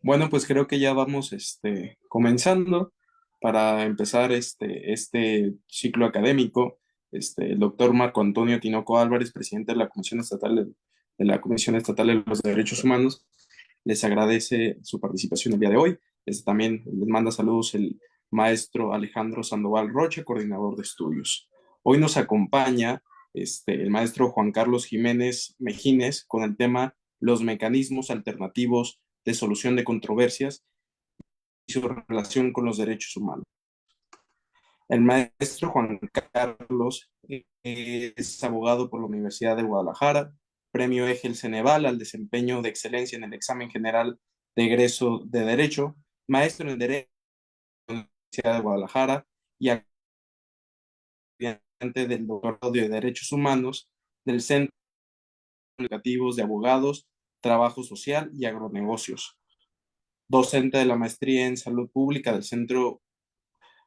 Bueno, pues creo que ya vamos comenzando para empezar este ciclo académico. El doctor Marco Antonio Tinoco Álvarez, presidente de la la Comisión Estatal de los Derechos Humanos, les agradece su participación el día de hoy. También les manda saludos el maestro Alejandro Sandoval Rocha, coordinador de estudios. Hoy nos acompaña el maestro Juan Carlos Jiménez Mejines con el tema Los mecanismos alternativos de solución de controversias y su relación con los derechos humanos. El maestro Juan Carlos es abogado por la Universidad de Guadalajara, premio Eje Ceneval al desempeño de excelencia en el examen general de egreso de Derecho, maestro en Derecho de la Universidad de Guadalajara y estudiante del doctorado de Derechos Humanos del Centro de Educativos de Abogados, Trabajo Social y Agronegocios, docente de la maestría en Salud Pública del Centro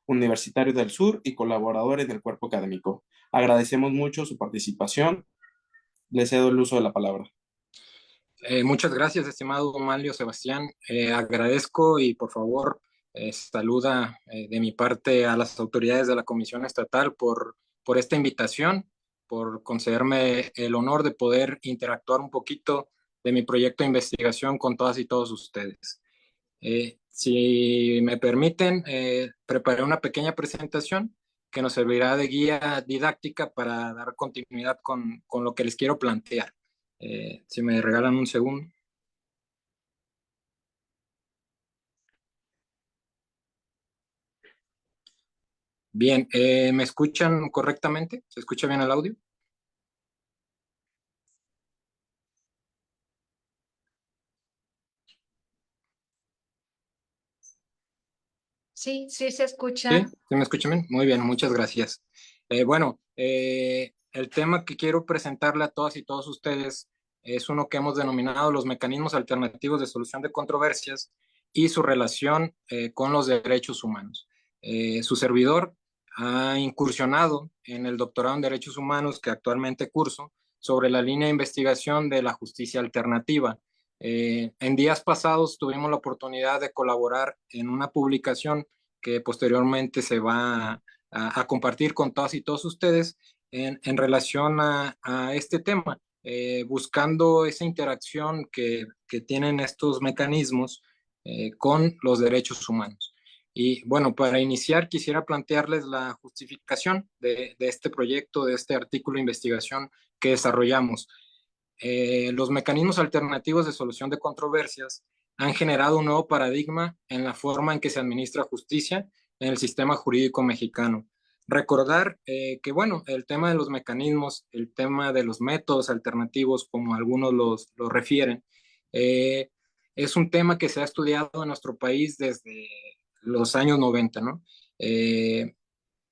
Universitario del Sur y colaborador en el cuerpo académico. Agradecemos mucho su participación. Le cedo el uso de la palabra. Muchas gracias, estimado Manlio Sebastián. Agradezco y por favor saluda de mi parte a las autoridades de la Comisión Estatal por esta invitación, por concederme el honor de poder interactuar un poquito de mi proyecto de investigación con todas y todos ustedes. Si me permiten, preparé una pequeña presentación que nos servirá de guía didáctica para dar continuidad con lo que les quiero plantear. Si me regalan un segundo. Bien, ¿me escuchan correctamente? ¿Se escucha bien el audio? Sí, sí se ¿Sí? escucha. ¿Sí me escuchan bien? Muy bien, muchas gracias. El tema que quiero presentarle a todas y todos ustedes es uno que hemos denominado los mecanismos alternativos de solución de controversias y su relación con los derechos humanos. Su servidor ha incursionado en el doctorado en Derechos Humanos que actualmente curso sobre la línea de investigación de la justicia alternativa. En días pasados tuvimos la oportunidad de colaborar en una publicación que posteriormente se va a compartir con todas y todos ustedes en relación a este tema, buscando esa interacción que tienen estos mecanismos con los derechos humanos. Y bueno, para iniciar quisiera plantearles la justificación de este proyecto, de este artículo de investigación que desarrollamos. Los mecanismos alternativos de solución de controversias han generado un nuevo paradigma en la forma en que se administra justicia en el sistema jurídico mexicano. Recordar que, bueno, el tema de los mecanismos, el tema de los métodos alternativos, como algunos los refieren, eh, es un tema que se ha estudiado en nuestro país desde los años 90, ¿no? Eh,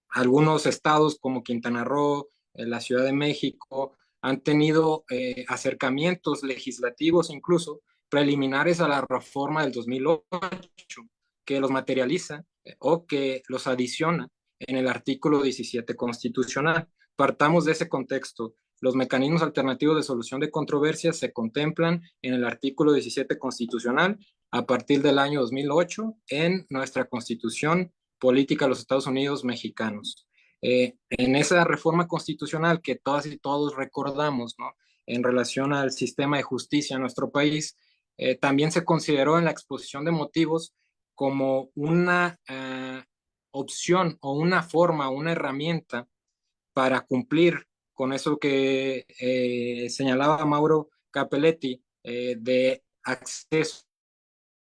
Algunos estados como Quintana Roo, la Ciudad de México, han tenido acercamientos legislativos incluso preliminares a la reforma del 2008 que los materializa o que los adiciona en el artículo 17 constitucional. Partamos de ese contexto. Los mecanismos alternativos de solución de controversias se contemplan en el artículo 17 constitucional a partir del año 2008 en nuestra Constitución Política de los Estados Unidos Mexicanos. En esa reforma constitucional que todas y todos recordamos, ¿no? En relación al sistema de justicia en nuestro país, también se consideró en la exposición de motivos como una opción o una forma, una herramienta para cumplir con eso que señalaba Mauro Capelletti de acceso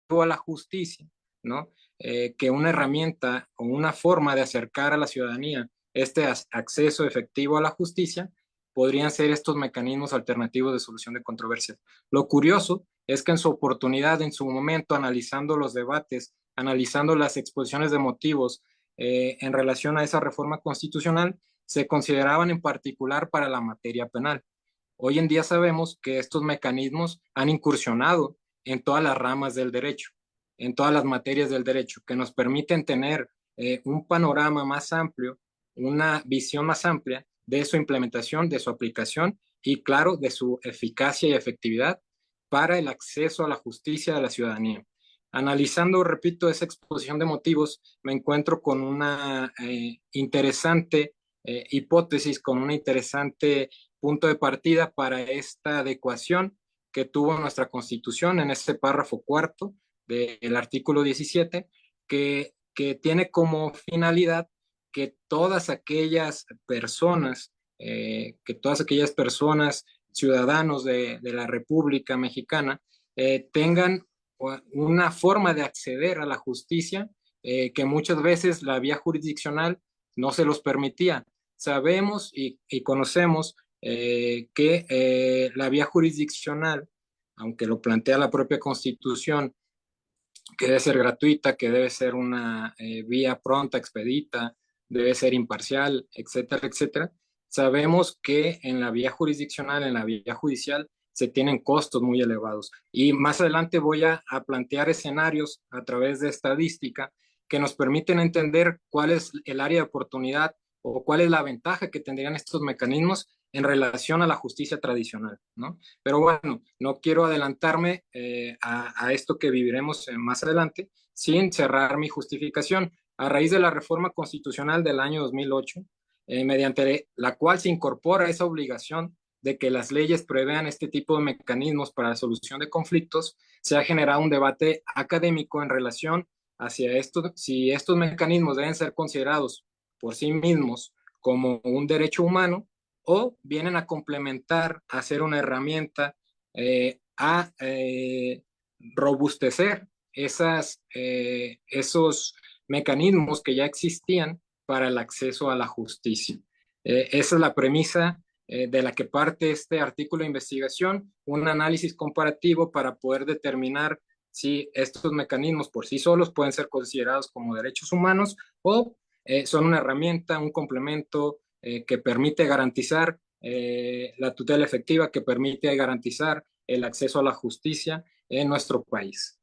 a la justicia, ¿no? Que una herramienta o una forma de acercar a la ciudadanía este acceso efectivo a la justicia podrían ser estos mecanismos alternativos de solución de controversias. Lo curioso es que en su oportunidad, en su momento, analizando los debates, analizando las exposiciones de motivos en relación a esa reforma constitucional, se consideraban en particular para la materia penal. Hoy en día sabemos que estos mecanismos han incursionado en todas las ramas del derecho, en todas las materias del derecho, que nos permiten tener un panorama más amplio, una visión más amplia de su implementación, de su aplicación y, claro, de su eficacia y efectividad para el acceso a la justicia de la ciudadanía. Analizando, repito, esa exposición de motivos, me encuentro con una interesante hipótesis, con un interesante punto de partida para esta adecuación que tuvo nuestra Constitución en este párrafo cuarto del artículo 17, que tiene como finalidad que todas aquellas personas, ciudadanos de la República Mexicana, tengan una forma de acceder a la justicia que muchas veces la vía jurisdiccional no se los permitía. Sabemos y conocemos que la vía jurisdiccional, aunque lo plantea la propia Constitución, que debe ser gratuita, que debe ser una vía pronta, expedita, debe ser imparcial, etcétera, etcétera. Sabemos que en la vía jurisdiccional, en la vía judicial, se tienen costos muy elevados. Y más adelante voy a plantear escenarios a través de estadística que nos permiten entender cuál es el área de oportunidad o cuál es la ventaja que tendrían estos mecanismos en relación a la justicia tradicional, ¿no? Pero bueno, no quiero adelantarme a esto que viviremos más adelante sin cerrar mi justificación. A raíz de la reforma constitucional del año 2008, mediante la cual se incorpora esa obligación de que las leyes prevean este tipo de mecanismos para la solución de conflictos, se ha generado un debate académico en relación hacia esto, si estos mecanismos deben ser considerados por sí mismos como un derecho humano o vienen a complementar, a ser una herramienta, a robustecer esos mecanismos que ya existían para el acceso a la justicia. Esa es la premisa de la que parte este artículo de investigación, un análisis comparativo para poder determinar si estos mecanismos por sí solos pueden ser considerados como derechos humanos o son una herramienta, un complemento que permite garantizar la tutela efectiva, que permite garantizar el acceso a la justicia en nuestro país.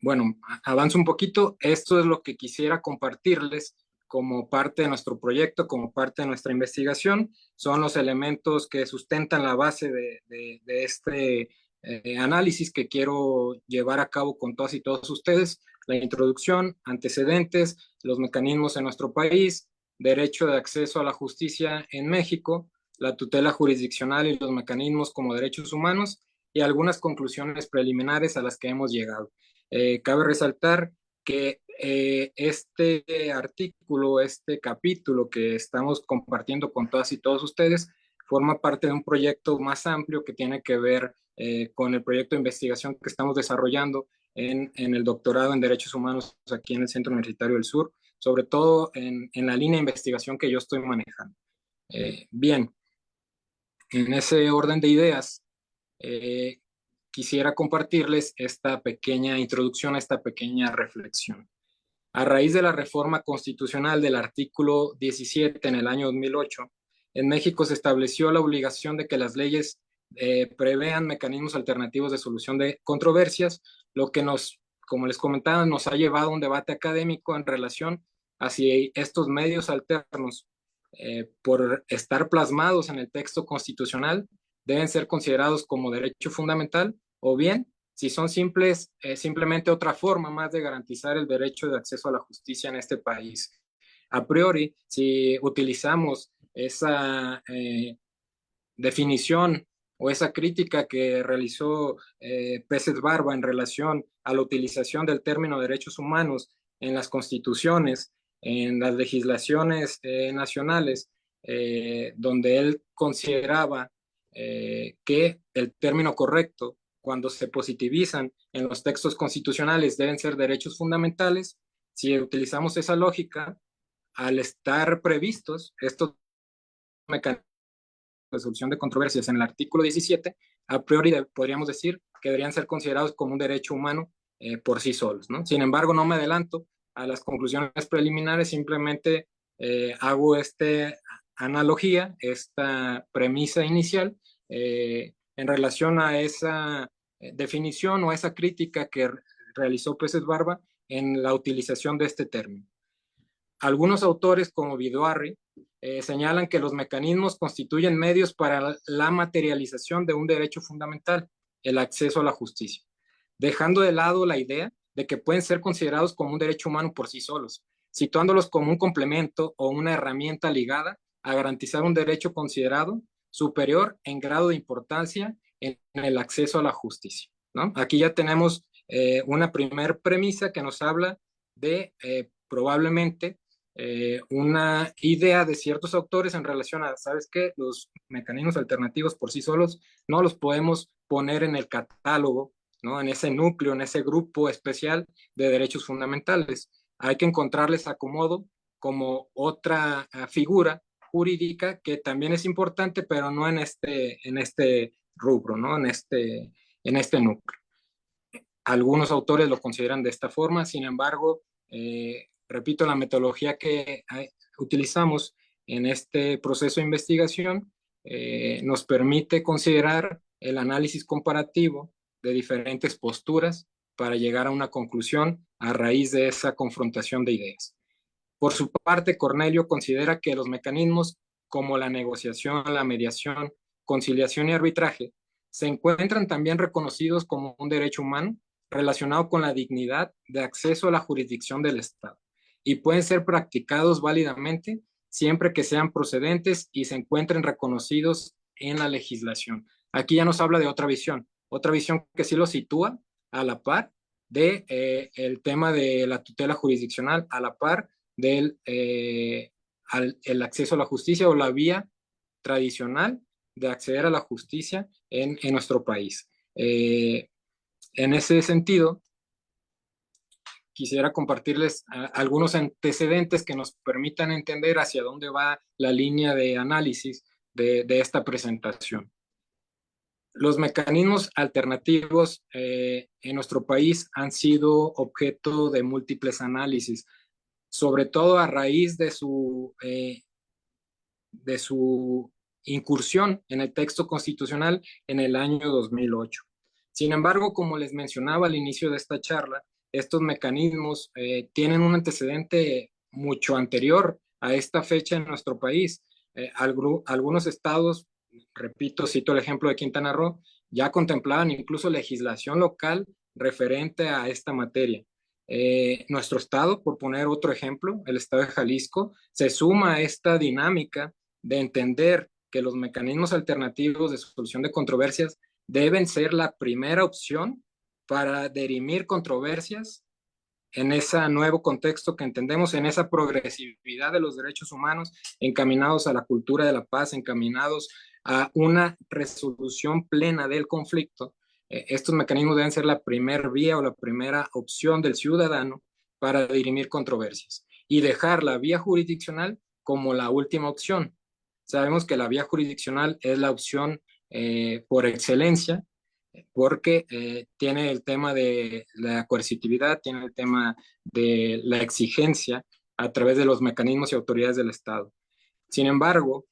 Bueno, avanzo un poquito. Esto es lo que quisiera compartirles como parte de nuestro proyecto, como parte de nuestra investigación. Son los elementos que sustentan la base de este análisis que quiero llevar a cabo con todas y todos ustedes. La introducción, antecedentes, los mecanismos en nuestro país, derecho de acceso a la justicia en México, la tutela jurisdiccional y los mecanismos como derechos humanos y algunas conclusiones preliminares a las que hemos llegado. Cabe resaltar que este artículo, este capítulo que estamos compartiendo con todas y todos ustedes, forma parte de un proyecto más amplio que tiene que ver con el proyecto de investigación que estamos desarrollando en el doctorado en Derechos Humanos aquí en el Centro Universitario del Sur, sobre todo en la línea de investigación que yo estoy manejando. Bien, en ese orden de ideas, quisiera compartirles esta pequeña introducción, esta pequeña reflexión. A raíz de la reforma constitucional del artículo 17 en el año 2008, en México se estableció la obligación de que las leyes prevean mecanismos alternativos de solución de controversias, lo que nos, como les comentaba, nos ha llevado a un debate académico en relación a si estos medios alternos, por estar plasmados en el texto constitucional, deben ser considerados como derecho fundamental o bien si son simplemente otra forma más de garantizar el derecho de acceso a la justicia en este país. A priori, si utilizamos esa definición o esa crítica que realizó Peces Barba en relación a la utilización del término derechos humanos en las constituciones, en las legislaciones nacionales, donde él consideraba que el término correcto cuando se positivizan en los textos constitucionales deben ser derechos fundamentales. Si utilizamos esa lógica, al estar previstos estos mecanismos de resolución de controversias en el artículo 17, a priori podríamos decir que deberían ser considerados como un derecho humano por sí solos, ¿no? Sin embargo, no me adelanto a las conclusiones preliminares, simplemente hago esta analogía, esta premisa inicial en relación a esa definición o esa crítica que realizó Peces Barba en la utilización de este término. Algunos autores, como Vidoarri, señalan que los mecanismos constituyen medios para la materialización de un derecho fundamental. el acceso a la justicia, dejando de lado la idea de que pueden ser considerados como un derecho humano por sí solos, situándolos como un complemento o una herramienta ligada a garantizar un derecho considerado superior en grado de importancia en el acceso a la justicia, ¿no? Aquí ya tenemos una primer premisa que nos habla de probablemente una idea de ciertos autores en relación a, ¿sabes qué? Los mecanismos alternativos por sí solos no los podemos poner en el catálogo, ¿no? En ese núcleo, en ese grupo especial de derechos fundamentales. Hay que encontrarles acomodo como otra figura jurídica que también es importante, pero no en este rubro, ¿no? En este núcleo. Algunos autores lo consideran de esta forma, sin embargo, repito, la metodología que utilizamos en este proceso de investigación nos permite considerar el análisis comparativo de diferentes posturas para llegar a una conclusión a raíz de esa confrontación de ideas. Por su parte, Cornelio considera que los mecanismos como la negociación, la mediación, conciliación y arbitraje se encuentran también reconocidos como un derecho humano relacionado con la dignidad de acceso a la jurisdicción del Estado y pueden ser practicados válidamente siempre que sean procedentes y se encuentren reconocidos en la legislación. Aquí ya nos habla de otra visión que sí lo sitúa a la par de el tema de la tutela jurisdiccional, a la par del el acceso a la justicia o la vía tradicional de acceder a la justicia en nuestro país. En ese sentido, quisiera compartirles algunos antecedentes que nos permitan entender hacia dónde va la línea de análisis de esta presentación. Los mecanismos alternativos en nuestro país han sido objeto de múltiples análisis, sobre todo a raíz de su incursión en el texto constitucional en el año 2008. Sin embargo, como les mencionaba al inicio de esta charla, estos mecanismos tienen un antecedente mucho anterior a esta fecha en nuestro país. Algunos estados, repito, cito el ejemplo de Quintana Roo, ya contemplaban incluso legislación local referente a esta materia. Nuestro estado, por poner otro ejemplo, el estado de Jalisco, se suma a esta dinámica de entender que los mecanismos alternativos de solución de controversias deben ser la primera opción para dirimir controversias en ese nuevo contexto que entendemos, en esa progresividad de los derechos humanos encaminados a la cultura de la paz, encaminados a una resolución plena del conflicto. Estos mecanismos deben ser la primera vía o la primera opción del ciudadano para dirimir controversias y dejar la vía jurisdiccional como la última opción. Sabemos que la vía jurisdiccional es la opción por excelencia porque tiene el tema de la coercitividad, tiene el tema de la exigencia a través de los mecanismos y autoridades del Estado. Sin embargo,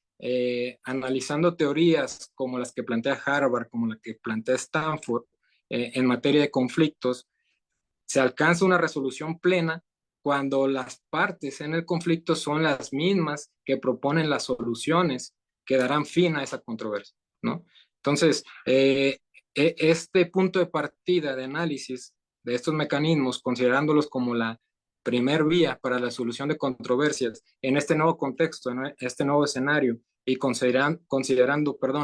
analizando teorías como las que plantea Harvard, como la que plantea Stanford, en materia de conflictos, se alcanza una resolución plena cuando las partes en el conflicto son las mismas que proponen las soluciones que darán fin a esa controversia, ¿no? Entonces, este punto de partida de análisis de estos mecanismos, considerándolos como la primer vía para la solución de controversias en este nuevo contexto, en este nuevo escenario, y considerando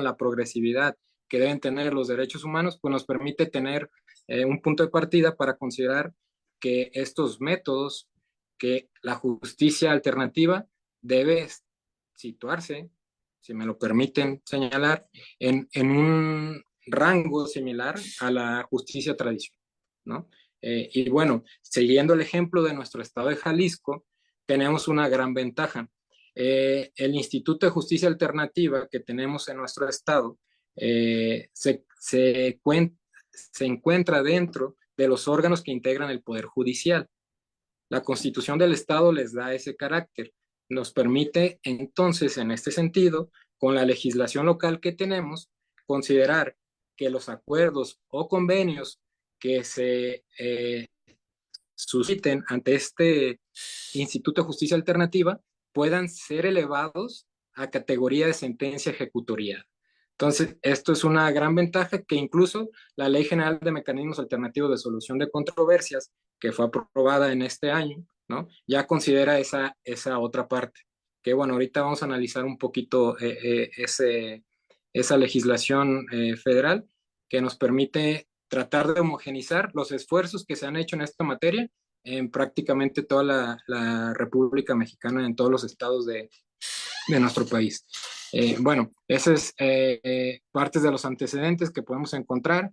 la progresividad que deben tener los derechos humanos, pues nos permite tener un punto de partida para considerar que estos métodos, que la justicia alternativa debe situarse, si me lo permiten señalar, en un rango similar a la justicia tradicional, ¿no? Y bueno, siguiendo el ejemplo de nuestro estado de Jalisco, tenemos una gran ventaja. El Instituto de Justicia Alternativa que tenemos en nuestro estado se encuentra dentro de los órganos que integran el Poder Judicial. La Constitución del Estado les da ese carácter. Nos permite entonces, en este sentido, con la legislación local que tenemos, considerar que los acuerdos o convenios que se susciten ante este Instituto de Justicia Alternativa puedan ser elevados a categoría de sentencia ejecutorial. Entonces, esto es una gran ventaja que incluso la Ley General de Mecanismos Alternativos de Solución de Controversias, que fue aprobada en este año, ¿no? Ya considera esa otra parte. Que bueno, ahorita vamos a analizar un poquito esa legislación federal que nos permite tratar de homogenizar los esfuerzos que se han hecho en esta materia en prácticamente toda la República Mexicana, en todos los estados de nuestro país. Bueno, ese es partes de los antecedentes que podemos encontrar.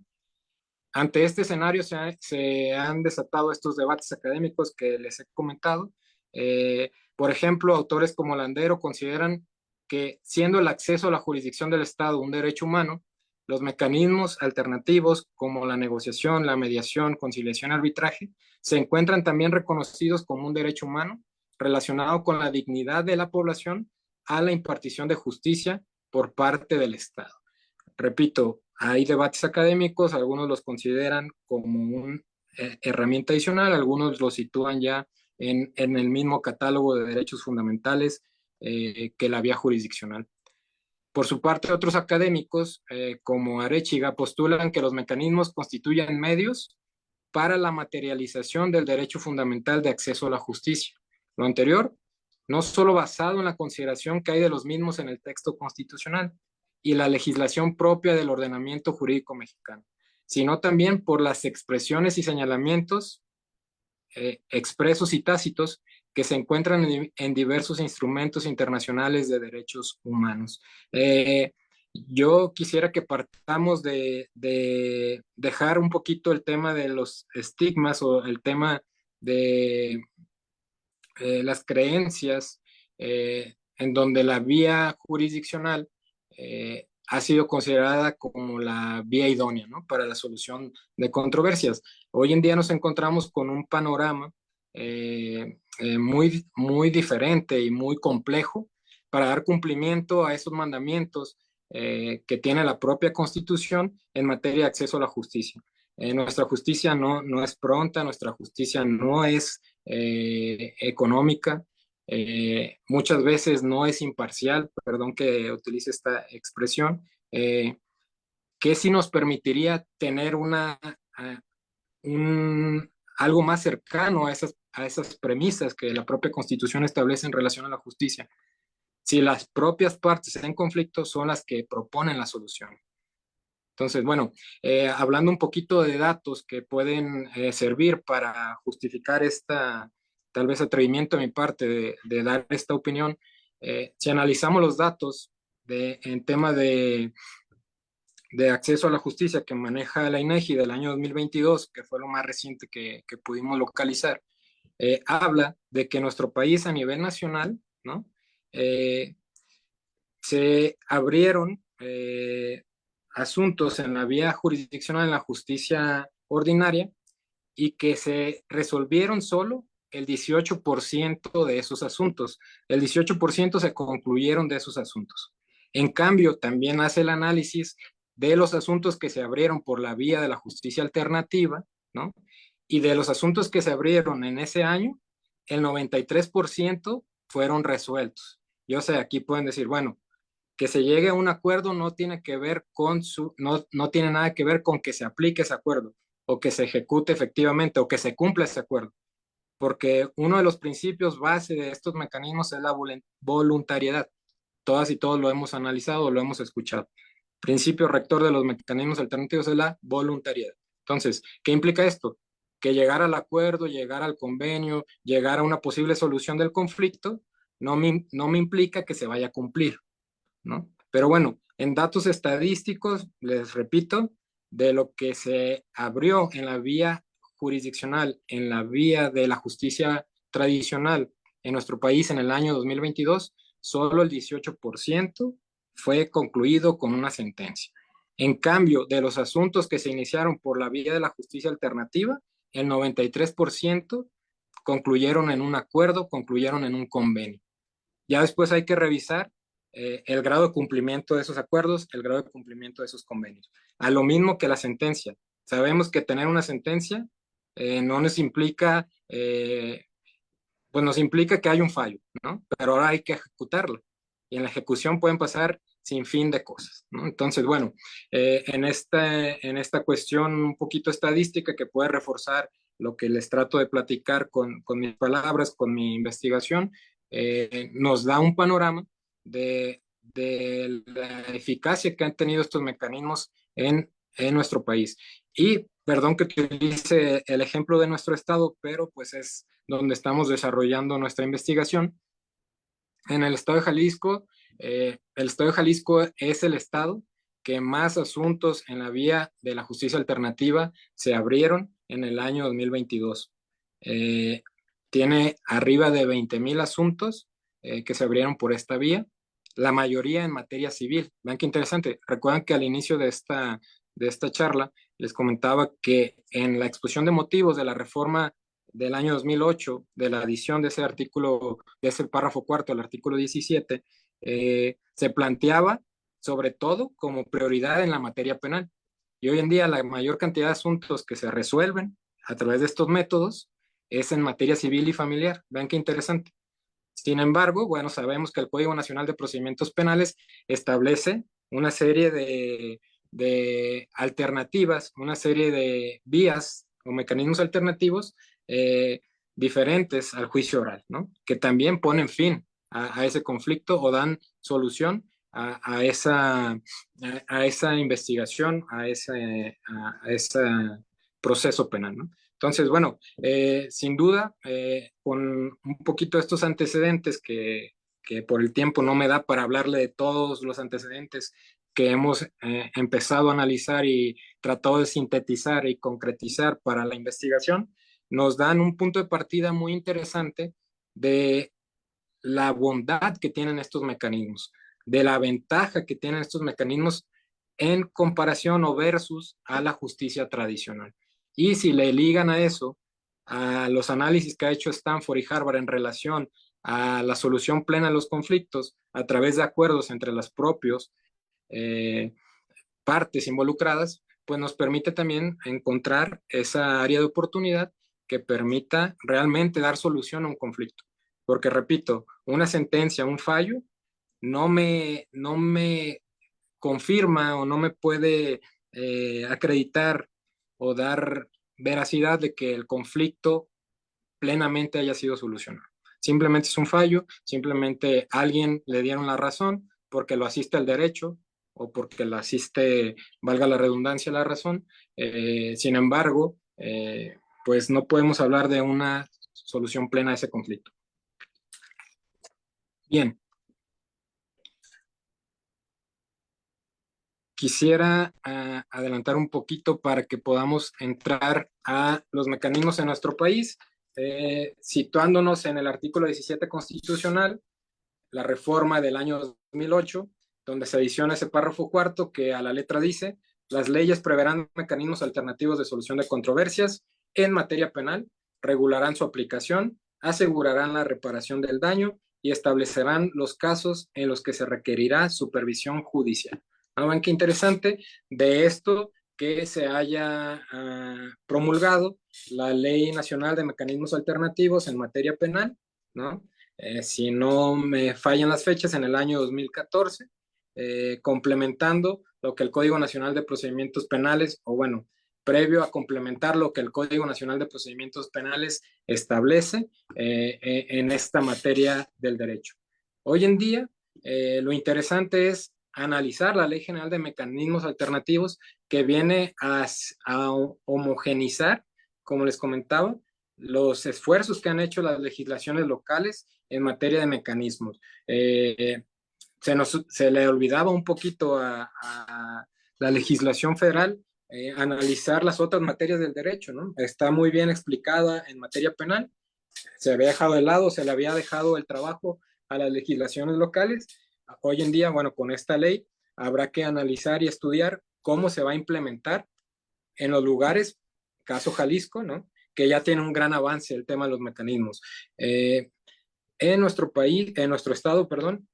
Ante este escenario se han desatado estos debates académicos que les he comentado. Por ejemplo, autores como Landero consideran que siendo el acceso a la jurisdicción del Estado un derecho humano, los mecanismos alternativos como la negociación, la mediación, conciliación, arbitraje, se encuentran también reconocidos como un derecho humano relacionado con la dignidad de la población a la impartición de justicia por parte del Estado. Repito, hay debates académicos, algunos los consideran como una herramienta adicional, algunos lo sitúan ya en el mismo catálogo de derechos fundamentales que la vía jurisdiccional. Por su parte, otros académicos, como Arechiga, postulan que los mecanismos constituyen medios para la materialización del derecho fundamental de acceso a la justicia. Lo anterior, no solo basado en la consideración que hay de los mismos en el texto constitucional y la legislación propia del ordenamiento jurídico mexicano, sino también por las expresiones y señalamientos expresos y tácitos que se encuentran en diversos instrumentos internacionales de derechos humanos. Yo quisiera que partamos de dejar un poquito el tema de los estigmas o el tema de las creencias en donde la vía jurisdiccional ha sido considerada como la vía idónea, ¿no? Para la solución de controversias. Hoy en día nos encontramos con un panorama muy diferente y muy complejo para dar cumplimiento a esos mandamientos que tiene la propia Constitución en materia de acceso a la justicia. Nuestra justicia no es pronta, nuestra justicia no es económica, muchas veces no es imparcial, perdón que utilice esta expresión, que sí nos permitiría tener algo más cercano a esas premisas que la propia Constitución establece en relación a la justicia. Si las propias partes en conflicto son las que proponen la solución. Entonces, bueno, hablando un poquito de datos que pueden servir para justificar tal vez atrevimiento de mi parte de dar esta opinión, si analizamos los datos en tema de acceso a la justicia que maneja la INEGI del año 2022, que fue lo más reciente que pudimos localizar, habla de que nuestro país a nivel nacional, ¿no? Se abrieron asuntos en la vía jurisdiccional, en la justicia ordinaria, y que se resolvieron solo el 18% de esos asuntos. El 18% se concluyeron de esos asuntos. En cambio, también hace el análisis de los asuntos que se abrieron por la vía de la justicia alternativa, ¿no? Y de los asuntos que se abrieron en ese año, el 93% fueron resueltos. Yo sé, aquí pueden decir, bueno, que se llegue a un acuerdo no tiene que ver no tiene nada que ver con que se aplique ese acuerdo o que se ejecute efectivamente o que se cumpla ese acuerdo, porque uno de los principios base de estos mecanismos es la voluntariedad. Todas y todos lo hemos analizado, lo hemos escuchado. Principio rector de los mecanismos alternativos es la voluntariedad. Entonces, ¿qué implica esto? Que llegar al acuerdo, llegar al convenio, llegar a una posible solución del conflicto, no me implica que se vaya a cumplir, ¿no? Pero bueno, en datos estadísticos, les repito, de lo que se abrió en la vía jurisdiccional, en la vía de la justicia tradicional en nuestro país en el año 2022, solo el 18% fue concluido con una sentencia. En cambio, de los asuntos que se iniciaron por la vía de la justicia alternativa, el 93% concluyeron en un acuerdo, concluyeron en un convenio. Ya después hay que revisar el grado de cumplimiento de esos acuerdos, el grado de cumplimiento de esos convenios. A lo mismo que la sentencia. Sabemos que tener una sentencia no nos implica, pues nos implica que hay un fallo, ¿no? Pero ahora hay que ejecutarla. Y en la ejecución pueden pasar sin fin de cosas, ¿no? Entonces, bueno, en esta cuestión un poquito estadística que puede reforzar lo que les trato de platicar con mis palabras, con mi investigación, nos da un panorama de la eficacia que han tenido estos mecanismos en nuestro país. Y perdón que utilice el ejemplo de nuestro estado, pero pues es donde estamos desarrollando nuestra investigación. En el estado de Jalisco es el estado que más asuntos en la vía de la justicia alternativa se abrieron en el año 2022. Tiene arriba de 20,000 asuntos que se abrieron por esta vía, la mayoría en materia civil. Vean qué interesante. Recuerdan que al inicio de esta charla les comentaba que en la exposición de motivos de la reforma del año 2008, de la adición de ese artículo, de ese párrafo cuarto del artículo 17, se planteaba sobre todo como prioridad en la materia penal. Y hoy en día la mayor cantidad de asuntos que se resuelven a través de estos métodos es en materia civil y familiar. Vean qué interesante. Sin embargo, bueno, sabemos que el Código Nacional de Procedimientos Penales establece una serie de alternativas, una serie de vías o mecanismos alternativos diferentes al juicio oral, ¿no? Que también ponen fin a ese conflicto o dan solución a esa investigación, a ese proceso penal, ¿no? Entonces, bueno, sin duda, con un poquito de estos antecedentes que por el tiempo no me da para hablarle de todos los antecedentes que hemos empezado a analizar y tratado de sintetizar y concretizar para la investigación, nos dan un punto de partida muy interesante de la bondad que tienen estos mecanismos, de la ventaja que tienen estos mecanismos en comparación o versus a la justicia tradicional. Y si le ligan a eso, a los análisis que ha hecho Stanford y Harvard en relación a la solución plena de los conflictos a través de acuerdos entre las propias partes involucradas, pues nos permite también encontrar esa área de oportunidad que permita realmente dar solución a un conflicto. Porque, repito, una sentencia, un fallo, no me confirma o no me puede acreditar o dar veracidad de que el conflicto plenamente haya sido solucionado. Simplemente es un fallo, simplemente alguien le dieron la razón porque lo asiste el derecho o porque lo asiste, valga la redundancia, la razón. Sin embargo, pues no podemos hablar de una solución plena a ese conflicto. Bien. Quisiera adelantar un poquito para que podamos entrar a los mecanismos en nuestro país, situándonos en el artículo 17 constitucional, la reforma del año 2008, donde se adiciona ese párrafo cuarto que a la letra dice: las leyes preverán mecanismos alternativos de solución de controversias en materia penal, regularán su aplicación, asegurarán la reparación del daño y establecerán los casos en los que se requerirá supervisión judicial. ¿No ven qué interesante de esto que se haya promulgado la Ley Nacional de Mecanismos Alternativos en materia penal, ¿no? Si no me fallan las fechas, en el año 2014, complementando lo que el Código Nacional de Procedimientos Penales, o bueno, previo a complementar lo que el Código Nacional de Procedimientos Penales establece en esta materia del derecho. Hoy en día, lo interesante es analizar la Ley General de Mecanismos Alternativos, que viene a homogenizar, como les comentaba, los esfuerzos que han hecho las legislaciones locales en materia de mecanismos. Se le olvidaba un poquito a la legislación federal analizar las otras materias del derecho, ¿no? Está muy bien explicada en materia penal, se había dejado de lado, se le había dejado el trabajo a las legislaciones locales. Hoy en día, bueno, con esta ley habrá que analizar y estudiar cómo se va a implementar en los lugares, caso Jalisco, ¿no? Que ya tiene un gran avance el tema de los mecanismos. En nuestro país, en nuestro estado, perdón,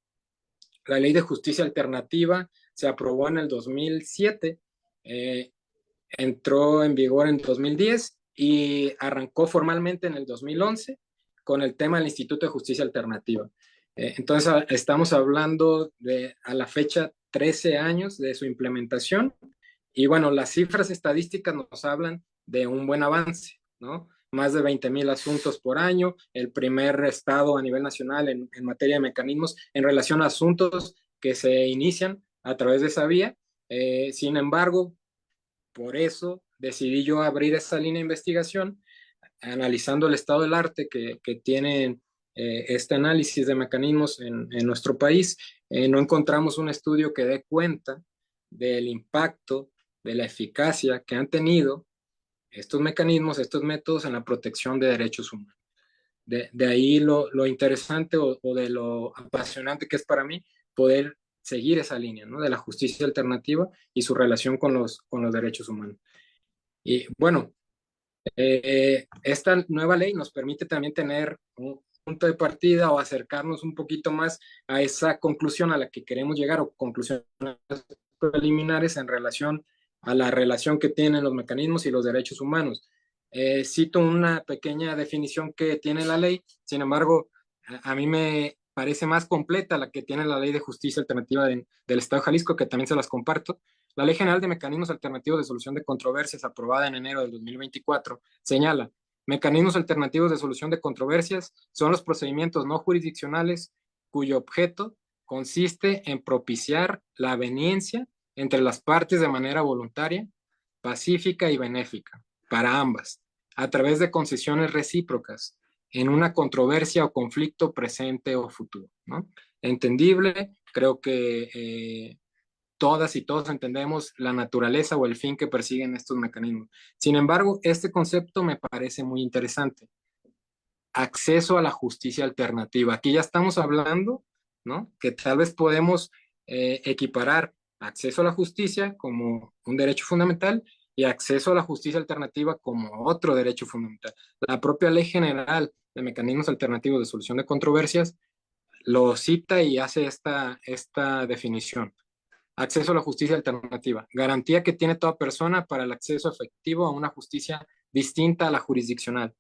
la ley de justicia alternativa se aprobó en el 2007, entró en vigor en 2010 y arrancó formalmente en el 2011 con el tema del Instituto de Justicia Alternativa. Entonces, estamos hablando de a la fecha 13 años de su implementación y bueno, las cifras estadísticas nos hablan de un buen avance, ¿no? Más de 20,000 asuntos por año, el primer estado a nivel nacional en materia de mecanismos en relación a asuntos que se inician a través de esa vía. Sin embargo, por eso decidí yo abrir esa línea de investigación, analizando el estado del arte que tiene este análisis de mecanismos en nuestro país. No encontramos un estudio que dé cuenta del impacto, de la eficacia que han tenido estos mecanismos, estos métodos en la protección de derechos humanos. De ahí lo interesante o de lo apasionante que es para mí poder seguir esa línea, ¿no? De la justicia alternativa y su relación con los derechos humanos. Y bueno, esta nueva ley nos permite también tener un punto de partida o acercarnos un poquito más a esa conclusión a la que queremos llegar o conclusiones preliminares en relación a la relación que tienen los mecanismos y los derechos humanos. Cito una pequeña definición que tiene la ley, sin embargo, a mí me parece más completa la que tiene la Ley de Justicia Alternativa del Estado de Jalisco, que también se las comparto. La Ley General de Mecanismos Alternativos de Solución de Controversias, aprobada en enero del 2024, señala: mecanismos alternativos de solución de controversias son los procedimientos no jurisdiccionales cuyo objeto consiste en propiciar la aveniencia entre las partes de manera voluntaria, pacífica y benéfica para ambas, a través de concesiones recíprocas en una controversia o conflicto presente o futuro, ¿no? Entendible, creo que todas y todos entendemos la naturaleza o el fin que persiguen estos mecanismos. Sin embargo, este concepto me parece muy interesante. Acceso a la justicia alternativa. Aquí ya estamos hablando, ¿no? Que tal vez podemos equiparar acceso a la justicia como un derecho fundamental y acceso a la justicia alternativa como otro derecho fundamental. La propia Ley General de Mecanismos Alternativos de Solución de Controversias lo cita y hace esta definición. Acceso a la justicia alternativa. Garantía que tiene toda persona para el acceso efectivo a una justicia distinta a la jurisdiccional,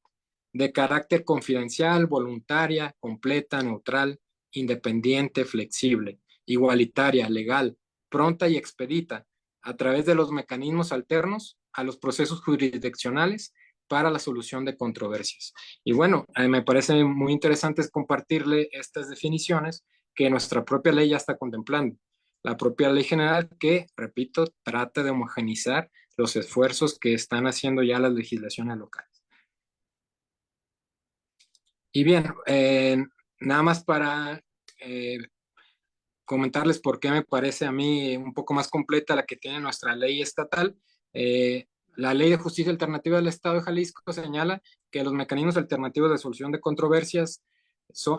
de carácter confidencial, voluntaria, completa, neutral, independiente, flexible, igualitaria, legal, pronta y expedita, a través de los mecanismos alternos a los procesos jurisdiccionales para la solución de controversias. Y bueno, me parece muy interesante compartirle estas definiciones que nuestra propia ley ya está contemplando. La propia ley general que, repito, trata de homogenizar los esfuerzos que están haciendo ya las legislaciones locales. Y bien, nada más para comentarles por qué me parece a mí un poco más completa la que tiene nuestra ley estatal. La Ley de Justicia Alternativa del Estado de Jalisco señala que los mecanismos alternativos de solución de controversias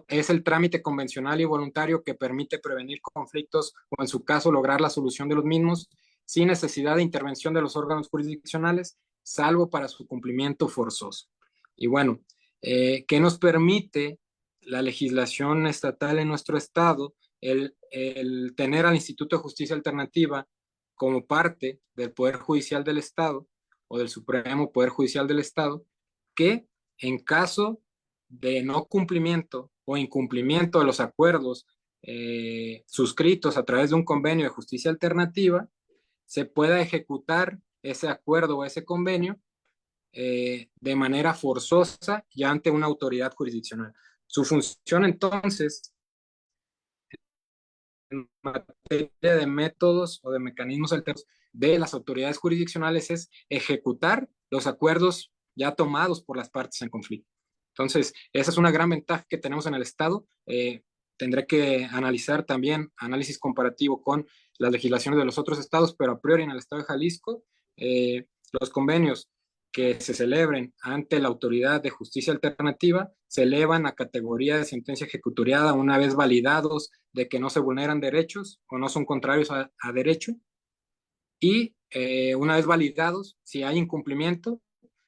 es el trámite convencional y voluntario que permite prevenir conflictos o, en su caso, lograr la solución de los mismos sin necesidad de intervención de los órganos jurisdiccionales, salvo para su cumplimiento forzoso. Y bueno, ¿qué nos permite la legislación estatal en nuestro estado? El tener al Instituto de Justicia Alternativa como parte del Poder Judicial del Estado o del Supremo Poder Judicial del Estado, que en caso de no cumplimiento o incumplimiento de los acuerdos suscritos a través de un convenio de justicia alternativa, se pueda ejecutar ese acuerdo o ese convenio de manera forzosa y ante una autoridad jurisdiccional. Su función entonces en materia de métodos o de mecanismos alternos de las autoridades jurisdiccionales es ejecutar los acuerdos ya tomados por las partes en conflicto. Entonces, esa es una gran ventaja que tenemos en el Estado. Tendré que analizar también análisis comparativo con las legislaciones de los otros estados, pero a priori en el Estado de Jalisco, los convenios que se celebren ante la autoridad de justicia alternativa se elevan a categoría de sentencia ejecutoriada una vez validados de que no se vulneran derechos o no son contrarios a derecho, y una vez validados, si hay incumplimiento,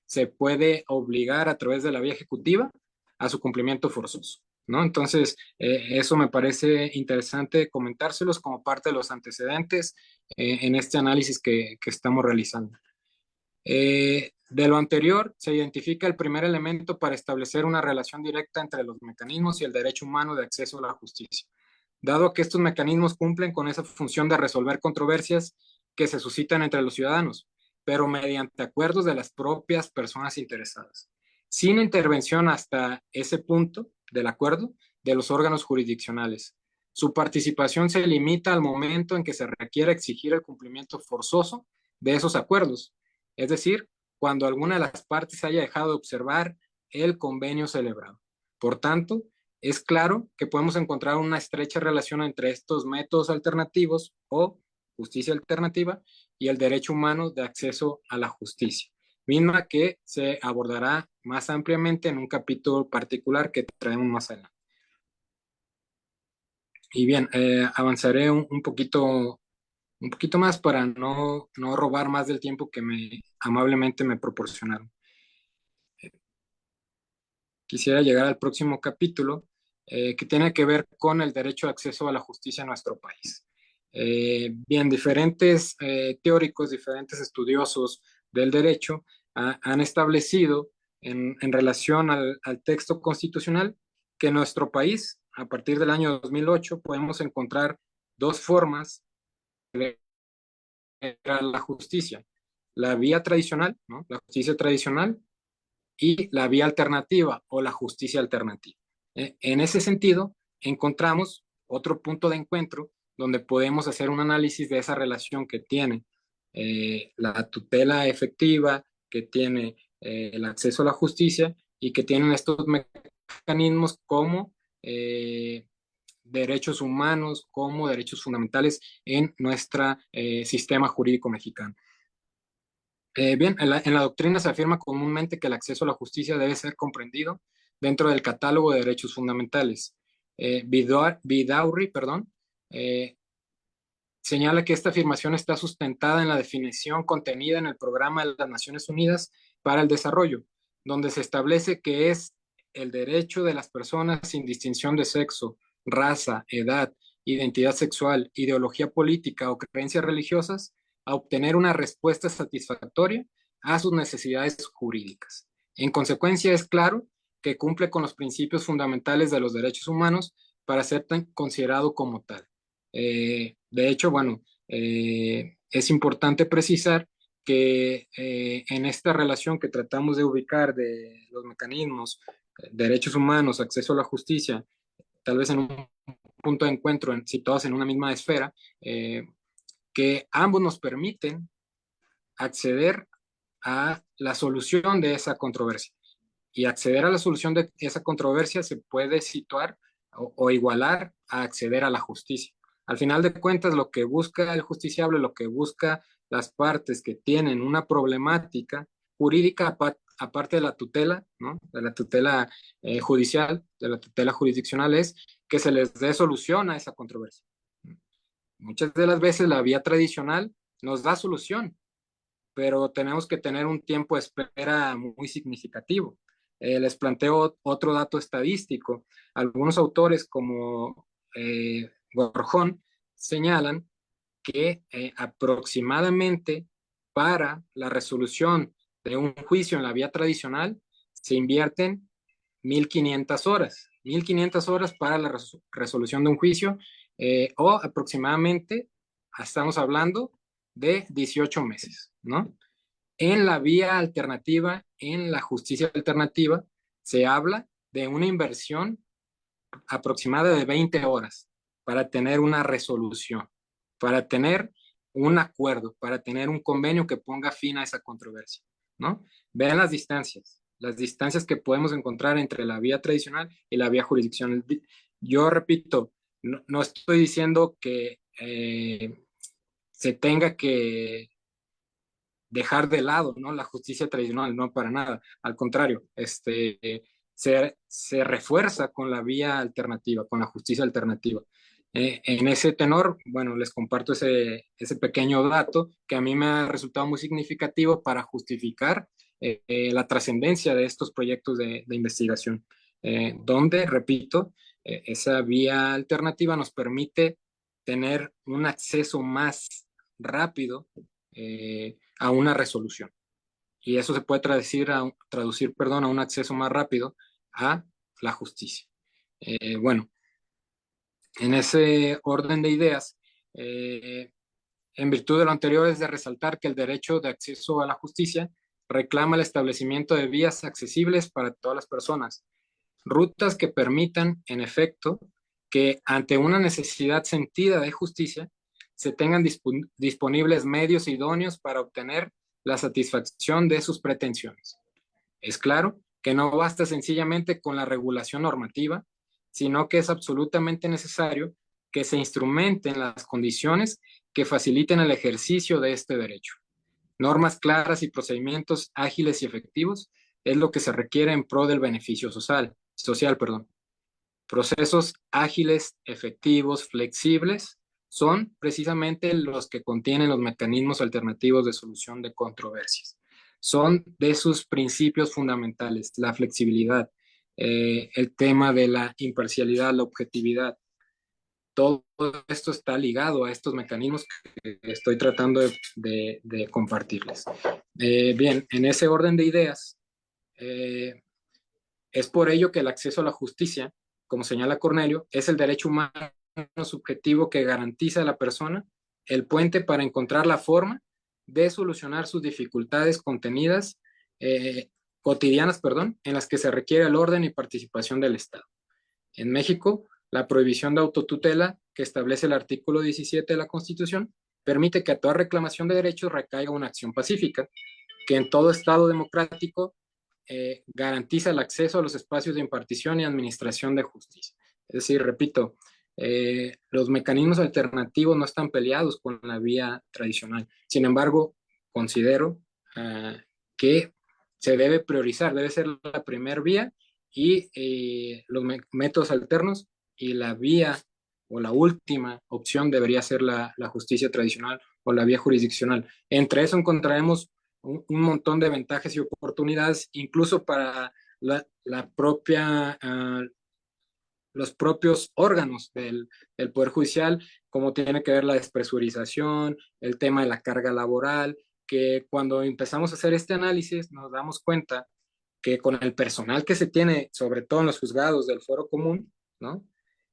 se puede obligar a través de la vía ejecutiva a su cumplimiento forzoso, ¿no? Entonces, eso me parece interesante comentárselos como parte de los antecedentes en este análisis que estamos realizando. De lo anterior, se identifica el primer elemento para establecer una relación directa entre los mecanismos y el derecho humano de acceso a la justicia, dado que estos mecanismos cumplen con esa función de resolver controversias que se suscitan entre los ciudadanos, pero mediante acuerdos de las propias personas interesadas, sin intervención hasta ese punto del acuerdo de los órganos jurisdiccionales. Su participación se limita al momento en que se requiere exigir el cumplimiento forzoso de esos acuerdos, es decir, cuando alguna de las partes haya dejado de observar el convenio celebrado. Por tanto, es claro que podemos encontrar una estrecha relación entre estos métodos alternativos o justicia alternativa y el derecho humano de acceso a la justicia, misma que se abordará más ampliamente en un capítulo particular que traemos más adelante. Y bien, avanzaré un poquito más para no robar más del tiempo que amablemente me proporcionaron. Quisiera llegar al próximo capítulo, que tiene que ver con el derecho de acceso a la justicia en nuestro país. Bien, diferentes teóricos, diferentes estudiosos del derecho han establecido en relación al texto constitucional que en nuestro país, a partir del año 2008, podemos encontrar dos formas de la justicia. La vía tradicional, ¿no? La justicia tradicional, y la vía alternativa o la justicia alternativa. En ese sentido, encontramos otro punto de encuentro donde podemos hacer un análisis de esa relación que tiene la tutela efectiva, que tiene el acceso a la justicia y que tienen estos mecanismos como derechos humanos, como derechos fundamentales en nuestro sistema jurídico mexicano. Bien, en la doctrina se afirma comúnmente que el acceso a la justicia debe ser comprendido dentro del catálogo de derechos fundamentales. Vidaurri, eh, señala que esta afirmación está sustentada en la definición contenida en el Programa de las Naciones Unidas para el Desarrollo, donde se establece que es el derecho de las personas sin distinción de sexo, raza, edad, identidad sexual, ideología política o creencias religiosas a obtener una respuesta satisfactoria a sus necesidades jurídicas. En consecuencia, es claro que cumple con los principios fundamentales de los derechos humanos para ser considerado como tal. De hecho, bueno, es importante precisar que en esta relación que tratamos de ubicar de los mecanismos, derechos humanos, acceso a la justicia, tal vez en un punto de encuentro situados en una misma esfera, que ambos nos permiten acceder a la solución de esa controversia. Y acceder a la solución de esa controversia se puede situar o igualar a acceder a la justicia. Al final de cuentas, lo que busca el justiciable, lo que busca las partes que tienen una problemática jurídica, aparte de la tutela, ¿no? De la tutela judicial, de la tutela jurisdiccional, es que se les dé solución a esa controversia. Muchas de las veces la vía tradicional nos da solución, pero tenemos que tener un tiempo de espera muy significativo. Les planteo otro dato estadístico. Algunos autores como Gorjón señalan que aproximadamente para la resolución de un juicio en la vía tradicional se invierten 1.500 horas. 1.500 horas para la resolución de un juicio o aproximadamente, estamos hablando de 18 meses, ¿no? En la vía alternativa, en la justicia alternativa, se habla de una inversión aproximada de 20 horas para tener una resolución, para tener un acuerdo, para tener un convenio que ponga fin a esa controversia, ¿no? Vean las distancias que podemos encontrar entre la vía tradicional y la vía jurisdiccional. Yo repito, no estoy diciendo que se tenga que dejar de lado, ¿no? La justicia tradicional, no para nada. Al contrario, se refuerza con la vía alternativa, con la justicia alternativa. En ese tenor, bueno, les comparto ese pequeño dato que a mí me ha resultado muy significativo para justificar la trascendencia de estos proyectos de investigación, donde, repito, esa vía alternativa nos permite tener un acceso más rápido a una resolución. y eso se puede traducir, perdón, a un acceso más rápido a la justicia. Bueno, en ese orden de ideas, en virtud de lo anterior es de resaltar que el derecho de acceso a la justicia reclama el establecimiento de vías accesibles para todas las personas, rutas que permitan, en efecto, que ante una necesidad sentida de justicia, se tengan disponibles medios idóneos para obtener la satisfacción de sus pretensiones. Es claro que no basta sencillamente con la regulación normativa, sino que es absolutamente necesario que se instrumenten las condiciones que faciliten el ejercicio de este derecho. Normas claras y procedimientos ágiles y efectivos es lo que se requiere en pro del beneficio social. Procesos ágiles, efectivos, flexibles son precisamente los que contienen los mecanismos alternativos de solución de controversias. Son de sus principios fundamentales, la flexibilidad, el tema de la imparcialidad, la objetividad. Todo esto está ligado a estos mecanismos que estoy tratando de compartirles. Bien, en ese orden de ideas, es por ello que el acceso a la justicia, como señala Cornelio, es el derecho humano subjetivo que garantiza a la persona el puente para encontrar la forma de solucionar sus dificultades cotidianas, en las que se requiere el orden y participación del Estado. En México, la prohibición de autotutela que establece el artículo 17 de la Constitución permite que a toda reclamación de derechos recaiga una acción pacífica, que en todo Estado democrático garantiza el acceso a los espacios de impartición y administración de justicia. Es decir, repito, los mecanismos alternativos no están peleados con la vía tradicional. Sin embargo, considero que se debe priorizar, debe ser la primera vía y los métodos alternos, y la vía o la última opción debería ser la justicia tradicional o la vía jurisdiccional. Entre eso encontraremos un montón de ventajas y oportunidades, incluso para la propia, los propios órganos del Poder Judicial, como tiene que ver la despresurización, el tema de la carga laboral, que cuando empezamos a hacer este análisis nos damos cuenta que con el personal que se tiene, sobre todo en los juzgados del fuero común, ¿no?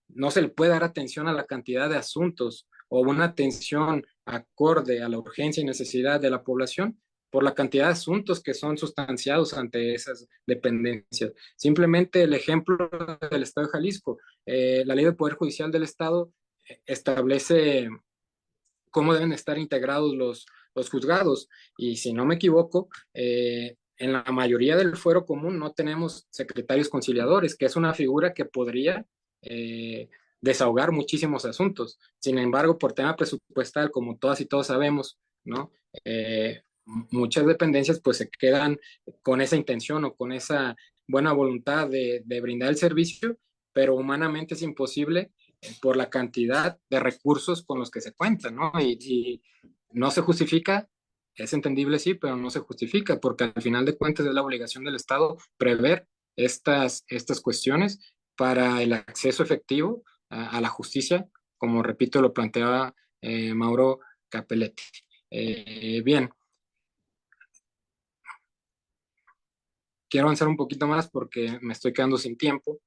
No se le puede dar atención a la cantidad de asuntos o una atención acorde a la urgencia y necesidad de la población por la cantidad de asuntos que son sustanciados ante esas dependencias. Simplemente el ejemplo del Estado de Jalisco, la Ley del Poder Judicial del Estado establece cómo deben estar integrados los juzgados, y si no me equivoco, en la mayoría del fuero común no tenemos secretarios conciliadores, que es una figura que podría desahogar muchísimos asuntos. Sin embargo, por tema presupuestal, como todas y todos sabemos, ¿no? Muchas dependencias pues se quedan con esa intención o con esa buena voluntad de brindar el servicio, pero humanamente es imposible por la cantidad de recursos con los que se cuentan, ¿no? Y no se justifica, es entendible, sí, pero no se justifica, porque al final de cuentas es la obligación del Estado prever estas cuestiones para el acceso efectivo a la justicia, como repito, lo planteaba Mauro Capelletti. Bien, quiero avanzar un poquito más porque me estoy quedando sin tiempo.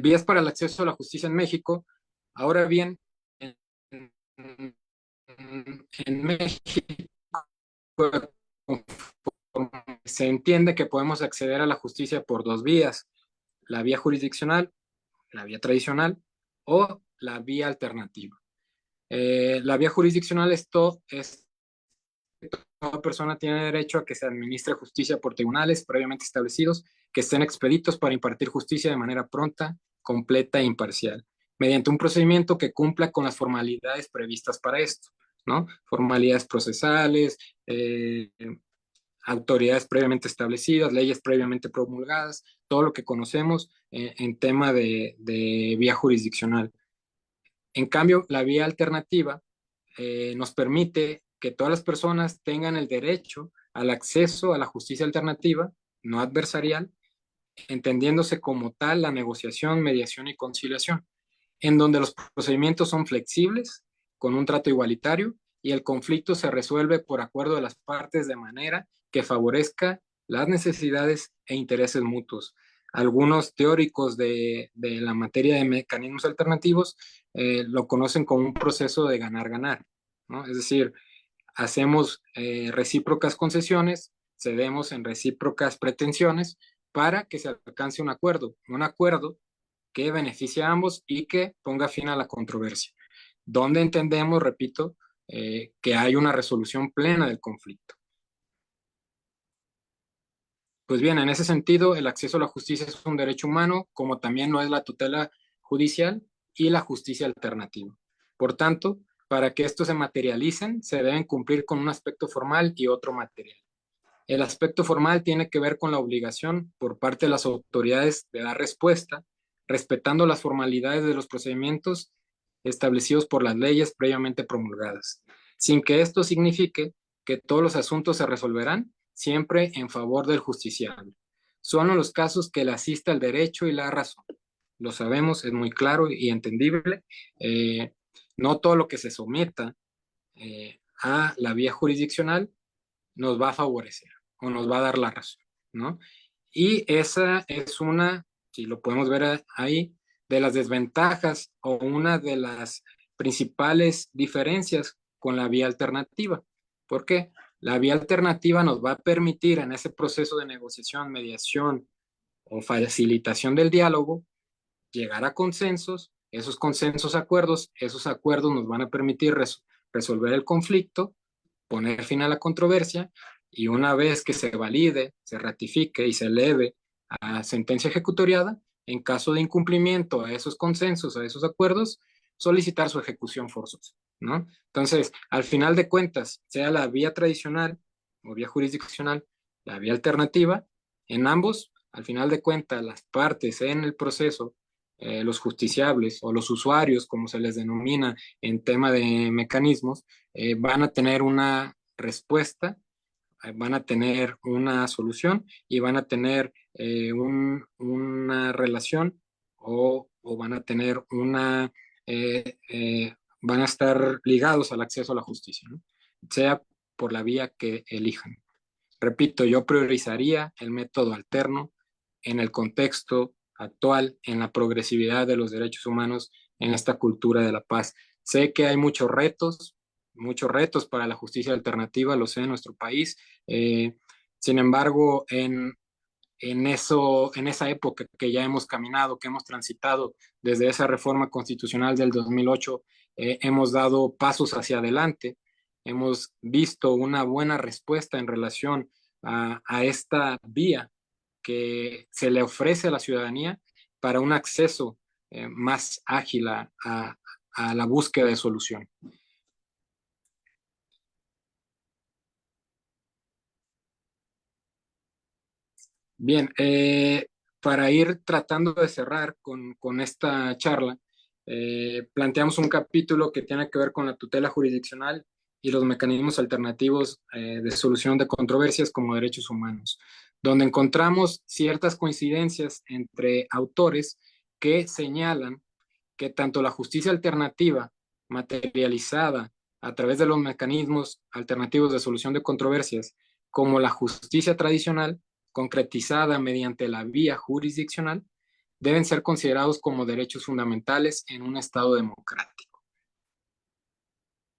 Vías para el acceso a la justicia en México. Ahora bien, en México se entiende que podemos acceder a la justicia por dos vías: la vía jurisdiccional, la vía tradicional o la vía alternativa. La vía jurisdiccional es toda persona tiene derecho a que se administre justicia por tribunales previamente establecidos, que estén expeditos para impartir justicia de manera pronta, completa e imparcial, mediante un procedimiento que cumpla con las formalidades previstas para esto, ¿no? Formalidades procesales, autoridades previamente establecidas, leyes previamente promulgadas, todo lo que conocemos en tema de vía jurisdiccional. En cambio, la vía alternativa nos permite que todas las personas tengan el derecho al acceso a la justicia alternativa, no adversarial, entendiéndose como tal la negociación, mediación y conciliación, en donde los procedimientos son flexibles, con un trato igualitario y el conflicto se resuelve por acuerdo de las partes de manera que favorezca las necesidades e intereses mutuos. Algunos teóricos de la materia de mecanismos alternativos lo conocen como un proceso de ganar-ganar, ¿no? Es decir, hacemos recíprocas concesiones, cedemos en recíprocas pretensiones para que se alcance un acuerdo que beneficie a ambos y que ponga fin a la controversia, donde entendemos, repito, que hay una resolución plena del conflicto. Pues bien, en ese sentido, el acceso a la justicia es un derecho humano, como también lo es la tutela judicial y la justicia alternativa. Por tanto, para que estos se materialicen, se deben cumplir con un aspecto formal y otro material. El aspecto formal tiene que ver con la obligación por parte de las autoridades de dar respuesta, respetando las formalidades de los procedimientos establecidos por las leyes previamente promulgadas, sin que esto signifique que todos los asuntos se resolverán siempre en favor del justiciable. Son los casos que le asista el derecho y la razón. Lo sabemos, es muy claro y entendible. No todo lo que se someta a la vía jurisdiccional nos va a favorecer o nos va a dar la razón, ¿no? Y esa es una, si lo podemos ver ahí, de las desventajas o una de las principales diferencias con la vía alternativa. ¿Por qué? La vía alternativa nos va a permitir en ese proceso de negociación, mediación o facilitación del diálogo, llegar a consensos, esos acuerdos nos van a permitir resolver el conflicto, poner fin a la controversia y una vez que se valide, se ratifique y se eleve a sentencia ejecutoriada, en caso de incumplimiento a esos consensos, a esos acuerdos, solicitar su ejecución forzosa, ¿no? Entonces, al final de cuentas, sea la vía tradicional o vía jurisdiccional, la vía alternativa, en ambos, al final de cuentas, las partes en el proceso, los justiciables o los usuarios, como se les denomina en tema de mecanismos, van a tener una respuesta, van a tener una solución y van a tener una relación o van a tener van a estar ligados al acceso a la justicia, ¿no? Sea por la vía que elijan. Repito, yo priorizaría el método alterno en el contexto actual, en la progresividad de los derechos humanos, en esta cultura de la paz. Sé que hay muchos retos para la justicia alternativa, lo sé en nuestro país. Sin embargo, en esa época que ya hemos caminado, que hemos transitado desde esa reforma constitucional del 2008, hemos dado pasos hacia adelante, hemos visto una buena respuesta en relación a esta vía que se le ofrece a la ciudadanía para un acceso más ágil a la búsqueda de solución. Bien, para ir tratando de cerrar con esta charla, planteamos un capítulo que tiene que ver con la tutela jurisdiccional y los mecanismos alternativos de solución de controversias como derechos humanos, donde encontramos ciertas coincidencias entre autores que señalan que tanto la justicia alternativa materializada a través de los mecanismos alternativos de solución de controversias, como la justicia tradicional, concretizada mediante la vía jurisdiccional, deben ser considerados como derechos fundamentales en un Estado democrático.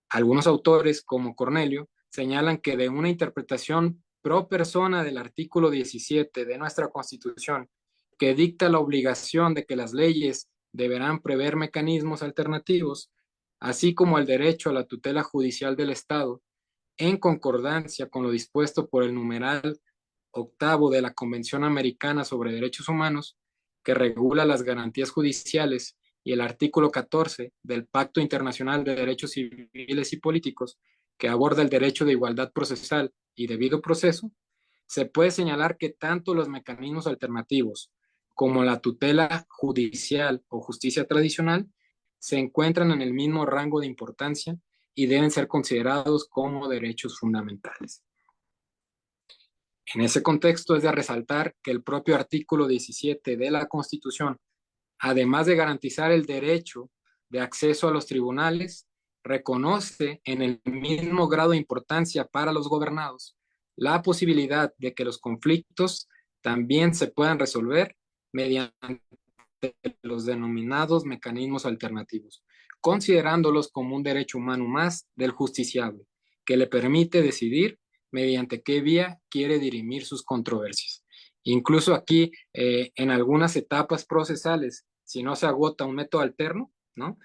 Algunos autores, como Cornelio, señalan que de una interpretación pro persona del artículo 17 de nuestra Constitución, que dicta la obligación de que las leyes deberán prever mecanismos alternativos, así como el derecho a la tutela judicial del Estado, en concordancia con lo dispuesto por el numeral octavo de la Convención Americana sobre Derechos Humanos, que regula las garantías judiciales, y el artículo 14 del Pacto Internacional de Derechos Civiles y Políticos, que aborda el derecho de igualdad procesal y debido proceso, se puede señalar que tanto los mecanismos alternativos como la tutela judicial o justicia tradicional se encuentran en el mismo rango de importancia y deben ser considerados como derechos fundamentales. En ese contexto es de resaltar que el propio artículo 17 de la Constitución, además de garantizar el derecho de acceso a los tribunales, reconoce en el mismo grado de importancia para los gobernados la posibilidad de que los conflictos también se puedan resolver mediante los denominados mecanismos alternativos, considerándolos como un derecho humano más del justiciable, que le permite decidir mediante qué vía quiere dirimir sus controversias. Incluso aquí, en algunas etapas procesales, si no se agota un método alterno, ¿no?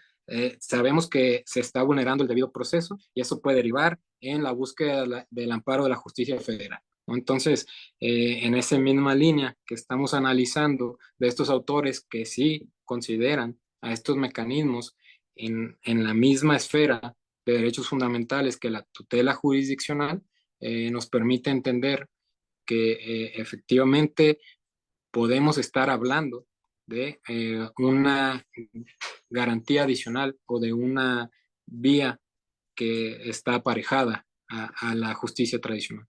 Sabemos que se está vulnerando el debido proceso y eso puede derivar en la búsqueda del amparo de la justicia federal, ¿no? Entonces, en esa misma línea que estamos analizando de estos autores que sí consideran a estos mecanismos en la misma esfera de derechos fundamentales que la tutela jurisdiccional, nos permite entender que efectivamente podemos estar hablando de una garantía adicional o de una vía que está aparejada a la justicia tradicional.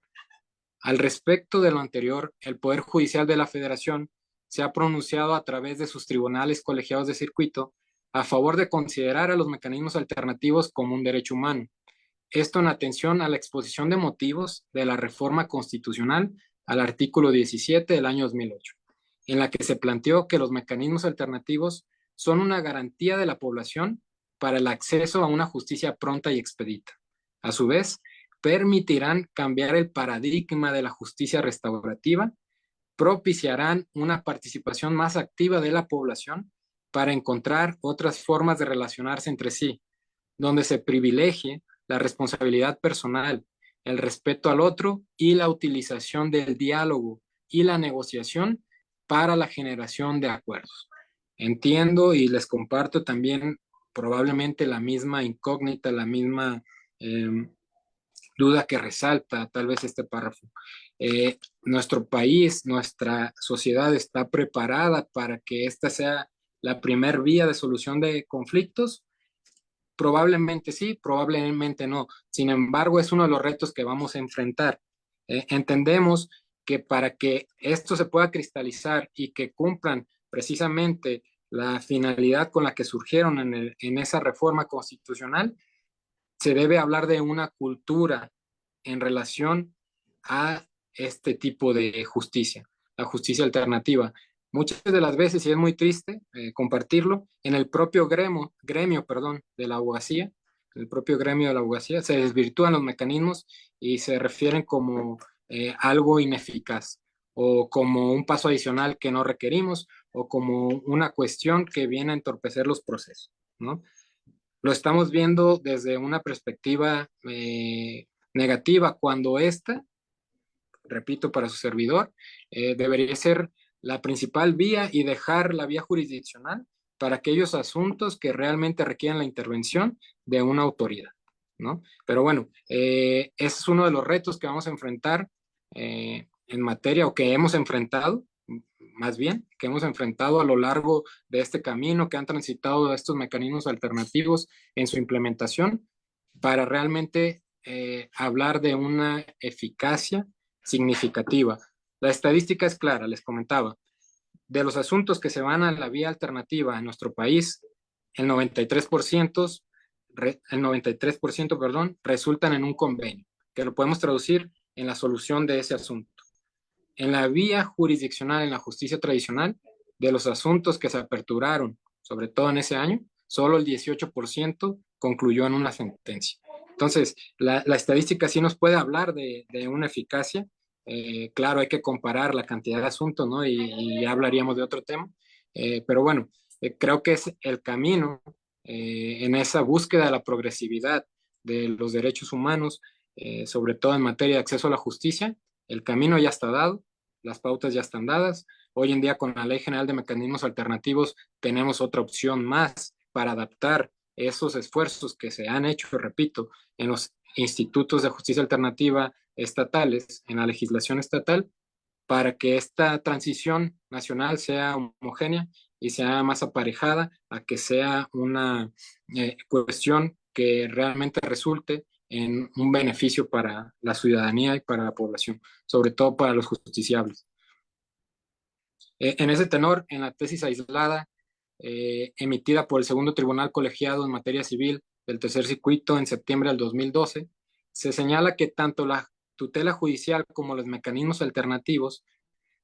Al respecto de lo anterior, el Poder Judicial de la Federación se ha pronunciado a través de sus tribunales colegiados de circuito a favor de considerar a los mecanismos alternativos como un derecho humano. Esto en atención a la exposición de motivos de la reforma constitucional al artículo 17 del año 2008, en la que se planteó que los mecanismos alternativos son una garantía de la población para el acceso a una justicia pronta y expedita. A su vez, permitirán cambiar el paradigma de la justicia restaurativa, propiciarán una participación más activa de la población para encontrar otras formas de relacionarse entre sí, donde se privilegie la responsabilidad personal, el respeto al otro y la utilización del diálogo y la negociación para la generación de acuerdos. Entiendo y les comparto también probablemente la misma incógnita, la misma duda que resalta tal vez este párrafo. Nuestro país, nuestra sociedad está preparada para que esta sea la primer vía de solución de conflictos. Probablemente sí, probablemente no. Sin embargo, es uno de los retos que vamos a enfrentar. Entendemos que para que esto se pueda cristalizar y que cumplan precisamente la finalidad con la que surgieron en esa reforma constitucional, se debe hablar de una cultura en relación a este tipo de justicia, la justicia alternativa. Muchas de las veces, y es muy triste compartirlo, en el propio gremio de la abogacía, el propio gremio de la abogacía, se desvirtúan los mecanismos y se refieren como algo ineficaz o como un paso adicional que no requerimos o como una cuestión que viene a entorpecer los procesos, ¿no? Lo estamos viendo desde una perspectiva negativa, cuando esta, repito, para su servidor, debería ser la principal vía y dejar la vía jurisdiccional para aquellos asuntos que realmente requieren la intervención de una autoridad, ¿no? Pero bueno, ese es uno de los retos que vamos a enfrentar en materia, o que hemos enfrentado, más bien, que hemos enfrentado a lo largo de este camino, que han transitado estos mecanismos alternativos en su implementación, para realmente hablar de una eficacia significativa. La estadística es clara, les comentaba. De los asuntos que se van a la vía alternativa en nuestro país, el 93%, el 93%, perdón, resultan en un convenio, que lo podemos traducir en la solución de ese asunto. En la vía jurisdiccional, en la justicia tradicional, de los asuntos que se aperturaron, sobre todo en ese año, solo el 18% concluyó en una sentencia. Entonces, la estadística sí nos puede hablar de una eficacia. Claro, hay que comparar la cantidad de asuntos, ¿no? Y ya hablaríamos de otro tema. Pero bueno, creo que es el camino en esa búsqueda de la progresividad de los derechos humanos, sobre todo en materia de acceso a la justicia. El camino ya está dado, las pautas ya están dadas. Hoy en día, con la Ley General de Mecanismos Alternativos, tenemos otra opción más para adaptar esos esfuerzos que se han hecho, repito, en los institutos de justicia alternativa estatales, en la legislación estatal, para que esta transición nacional sea homogénea y sea más aparejada, a que sea una cuestión que realmente resulte en un beneficio para la ciudadanía y para la población, sobre todo para los justiciables. En ese tenor, en la tesis aislada emitida por el segundo tribunal colegiado en materia civil del Tercer Circuito en septiembre del 2012, se señala que tanto la tutela judicial como los mecanismos alternativos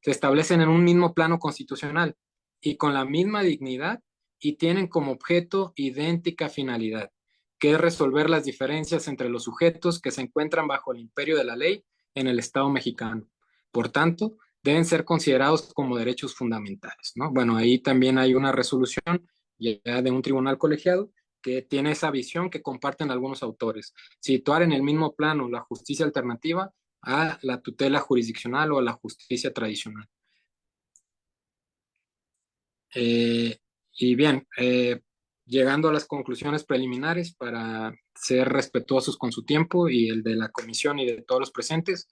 se establecen en un mismo plano constitucional y con la misma dignidad y tienen como objeto idéntica finalidad, que es resolver las diferencias entre los sujetos que se encuentran bajo el imperio de la ley en el Estado mexicano. Por tanto, deben ser considerados como derechos fundamentales, ¿no? Bueno, ahí también hay una resolución ya de un tribunal colegiado que tiene esa visión que comparten algunos autores. Situar en el mismo plano la justicia alternativa a la tutela jurisdiccional o a la justicia tradicional. Eh, y bien, llegando a las conclusiones preliminares para ser respetuosos con su tiempo y el de la comisión y de todos los presentes,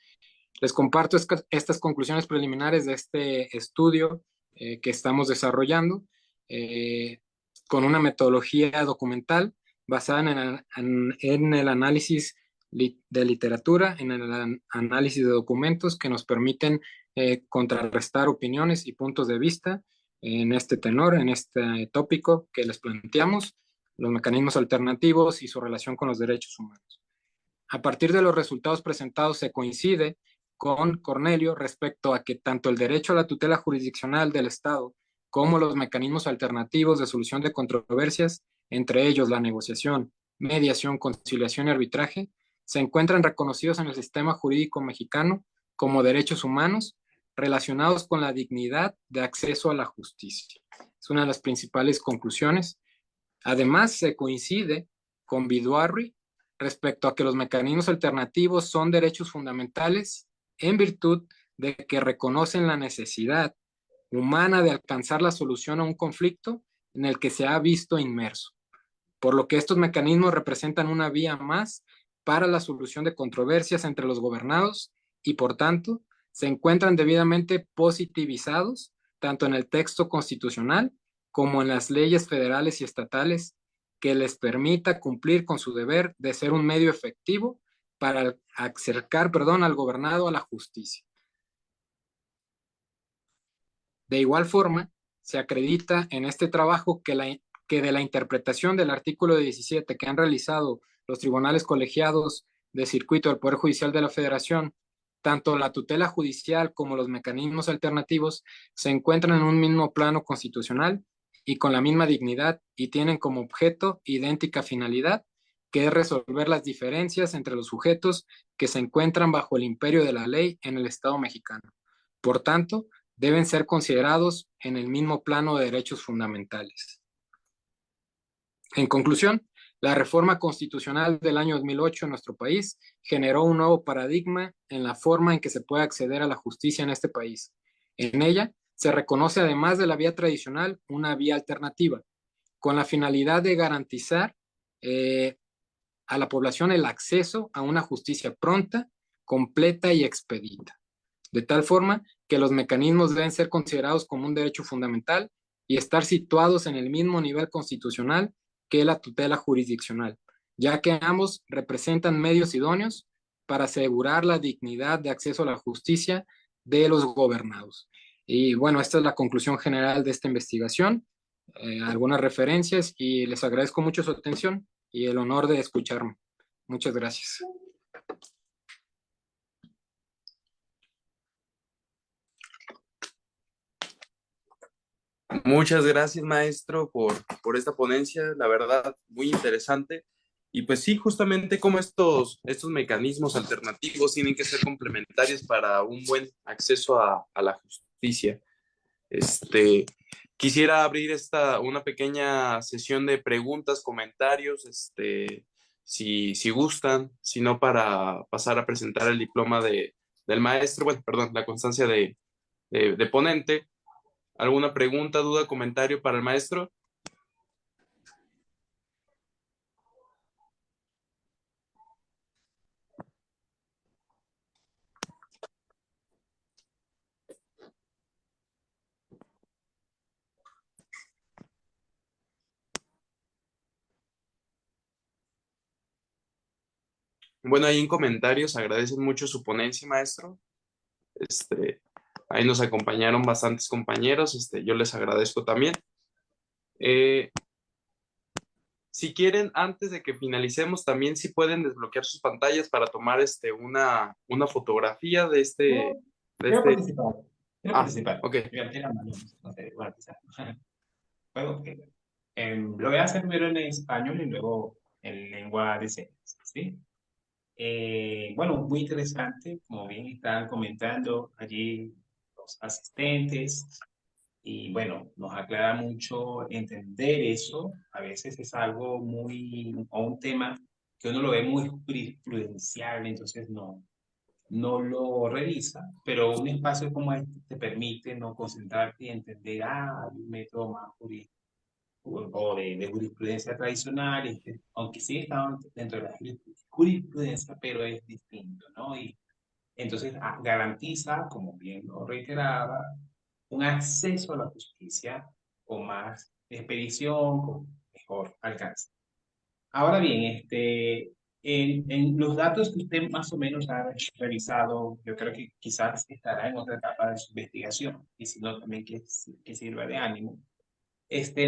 les comparto estas conclusiones preliminares de este estudio que estamos desarrollando con una metodología documental basada en el análisis de literatura, en el análisis de documentos que nos permiten contrarrestar opiniones y puntos de vista en este tenor, en este tópico que les planteamos, los mecanismos alternativos y su relación con los derechos humanos. A partir de los resultados presentados se coincide con Cornelio respecto a que tanto el derecho a la tutela jurisdiccional del Estado como los mecanismos alternativos de solución de controversias, entre ellos la negociación, mediación, conciliación y arbitraje, se encuentran reconocidos en el sistema jurídico mexicano como derechos humanos relacionados con la dignidad de acceso a la justicia. Es una de las principales conclusiones. Además, se coincide con Viduarri respecto a que los mecanismos alternativos son derechos fundamentales en virtud de que reconocen la necesidad humana de alcanzar la solución a un conflicto en el que se ha visto inmerso, por lo que estos mecanismos representan una vía más para la solución de controversias entre los gobernados y, por tanto, se encuentran debidamente positivizados tanto en el texto constitucional como en las leyes federales y estatales que les permita cumplir con su deber de ser un medio efectivo para acercar, al gobernado a la justicia. De igual forma, se acredita en este trabajo que de la interpretación del artículo 17 que han realizado los tribunales colegiados de circuito del Poder Judicial de la Federación, tanto la tutela judicial como los mecanismos alternativos se encuentran en un mismo plano constitucional y con la misma dignidad y tienen como objeto idéntica finalidad, que es resolver las diferencias entre los sujetos que se encuentran bajo el imperio de la ley en el Estado mexicano. Por tanto, deben ser considerados en el mismo plano de derechos fundamentales. En conclusión, la reforma constitucional del año 2008 en nuestro país generó un nuevo paradigma en la forma en que se puede acceder a la justicia en este país. En ella se reconoce, además de la vía tradicional, una vía alternativa, con la finalidad de garantizar a la población el acceso a una justicia pronta, completa y expedita, de tal forma que los mecanismos deben ser considerados como un derecho fundamental y estar situados en el mismo nivel constitucional que la tutela jurisdiccional, ya que ambos representan medios idóneos para asegurar la dignidad de acceso a la justicia de los gobernados. Y bueno, esta es la conclusión general de esta investigación, algunas referencias y les agradezco mucho su atención y el honor de escucharme. Muchas gracias. Muchas gracias, maestro, por esta ponencia, la verdad, muy interesante. Y pues sí, justamente como estos mecanismos alternativos tienen que ser complementarios para un buen acceso a la justicia. Quisiera abrir una pequeña sesión de preguntas, comentarios, si gustan, si no para pasar a presentar el diploma del maestro, bueno, perdón, la constancia de ponente. ¿Alguna pregunta, duda, comentario para el maestro? Bueno, ahí en comentarios agradecen mucho su ponencia, maestro. Ahí nos acompañaron bastantes compañeros, yo les agradezco también. Si quieren, antes de que finalicemos, también si pueden desbloquear sus pantallas para tomar una fotografía No, de quiero este. participar. Quiero Ah, participar. ok. Mira, tiene la mano, no sé, bueno, quizás. Bueno, ok. Lo voy a hacer primero en español y luego en lengua de señas, ¿sí? Bueno, muy interesante, como bien están comentando allí los asistentes, y bueno, nos aclara mucho entender eso. A veces es algo muy, o un tema que uno lo ve muy jurisprudencial, entonces no lo revisa, pero un espacio como este te permite no concentrarte y entender, hay un método más o de jurisprudencia tradicional, aunque sí está dentro de la jurisprudencia, pero es distinto, ¿no? Y entonces garantiza, como bien lo reiteraba, un acceso a la justicia con más expedición, con mejor alcance. Ahora bien, en los datos que usted más o menos ha revisado, yo creo que quizás estará en otra etapa de su investigación, y si no, también que sirva de ánimo.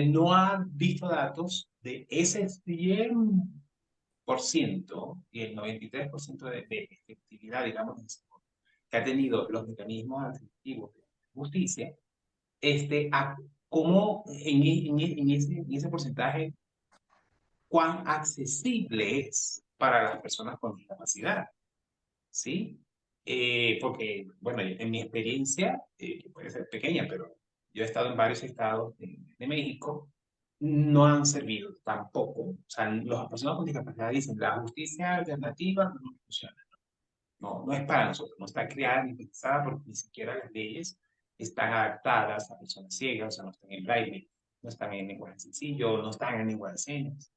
No ha visto datos de ese 100% y el 93% de efectividad, digamos, que ha tenido los mecanismos administrativos de justicia, a cómo en ese porcentaje cuán accesible es para las personas con discapacidad, ¿sí? Porque, bueno, en mi experiencia, que puede ser pequeña, pero yo he estado en varios estados de México, no han servido tampoco. O sea, las personas con discapacidad dicen, la justicia alternativa no funciona. No es para nosotros, no está creada ni pensada porque ni siquiera las leyes están adaptadas a personas ciegas, o sea, no están en braille, no están en lenguaje sencillo, no están en lengua de señas,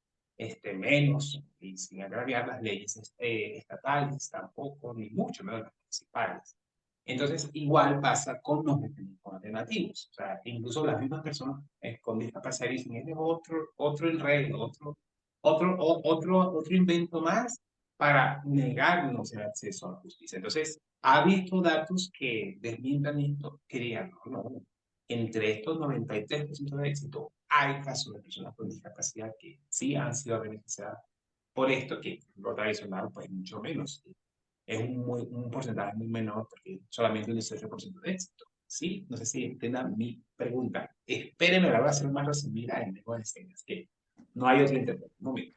menos, y sin agraviar las leyes estatales tampoco, ni mucho menos las municipales. Entonces, igual pasa con los mecanismos alternativos, o sea, incluso las mismas personas con discapacidad dicen, es otro enredo, otro invento más para negarnos el acceso a la justicia. Entonces, ha visto datos que desmientan esto, que digan, no. Entre estos 93% de éxito, hay casos de personas con discapacidad que sí han sido beneficiadas por esto, que lo tradicional, pues mucho menos. Es un porcentaje muy menor porque solamente un 18% de éxito. ¿Sí? No sé si entiendan mi pregunta. Espérenme, la voy a hacer más resumida en lenguaje de señas, que no hay otro intérprete. Un momento.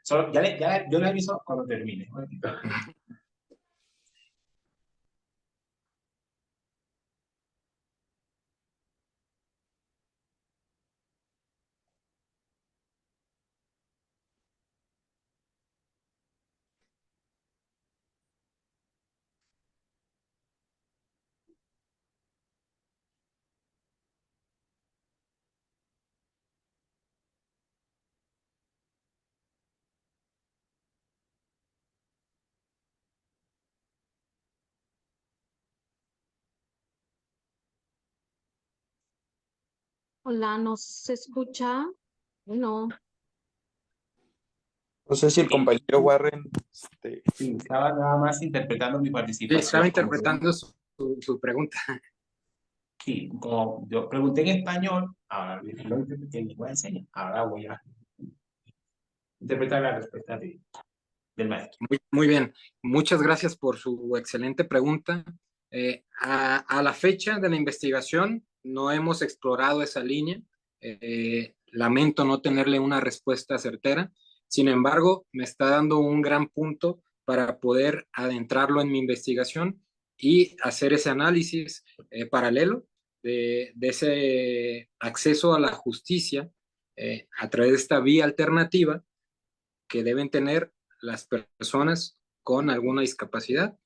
Solo, yo le aviso cuando termine. Un momentito. Hola, ¿nos se escucha? No. No sé si el compañero Warren, Sí, estaba nada más interpretando mi Sí, estaba participación. interpretando su pregunta. Sí, como yo pregunté en español, ahora lo interpreté en lengua de señas. Ahora voy a interpretar la respuesta del maestro. Muy bien, muchas gracias por su excelente pregunta. A la fecha de la investigación no hemos explorado esa línea. Lamento no tenerle una respuesta certera. Sin embargo, me está dando un gran punto para poder adentrarlo en mi investigación y hacer ese análisis paralelo de ese acceso a la justicia a través de esta vía alternativa que deben tener las personas con alguna discapacidad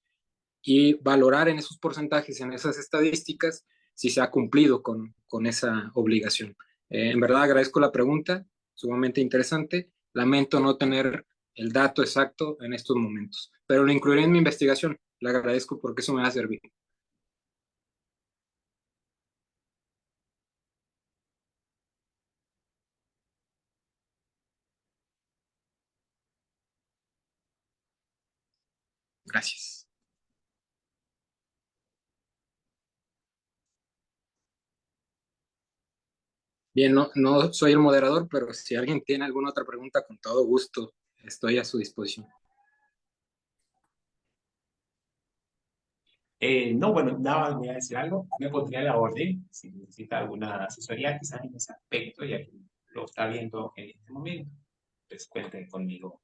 y valorar en esos porcentajes, en esas estadísticas, si se ha cumplido con esa obligación. En verdad agradezco la pregunta, sumamente interesante. Lamento no tener el dato exacto en estos momentos, pero lo incluiré en mi investigación. Le agradezco porque eso me va a servir. Gracias. Bien, no soy el moderador, pero si alguien tiene alguna otra pregunta, con todo gusto, estoy a su disposición. No, bueno, nada más voy a decir algo. Me pondría a la orden si necesita alguna asesoría, quizás en ese aspecto, ya que lo está viendo en este momento. Pues cuenten conmigo.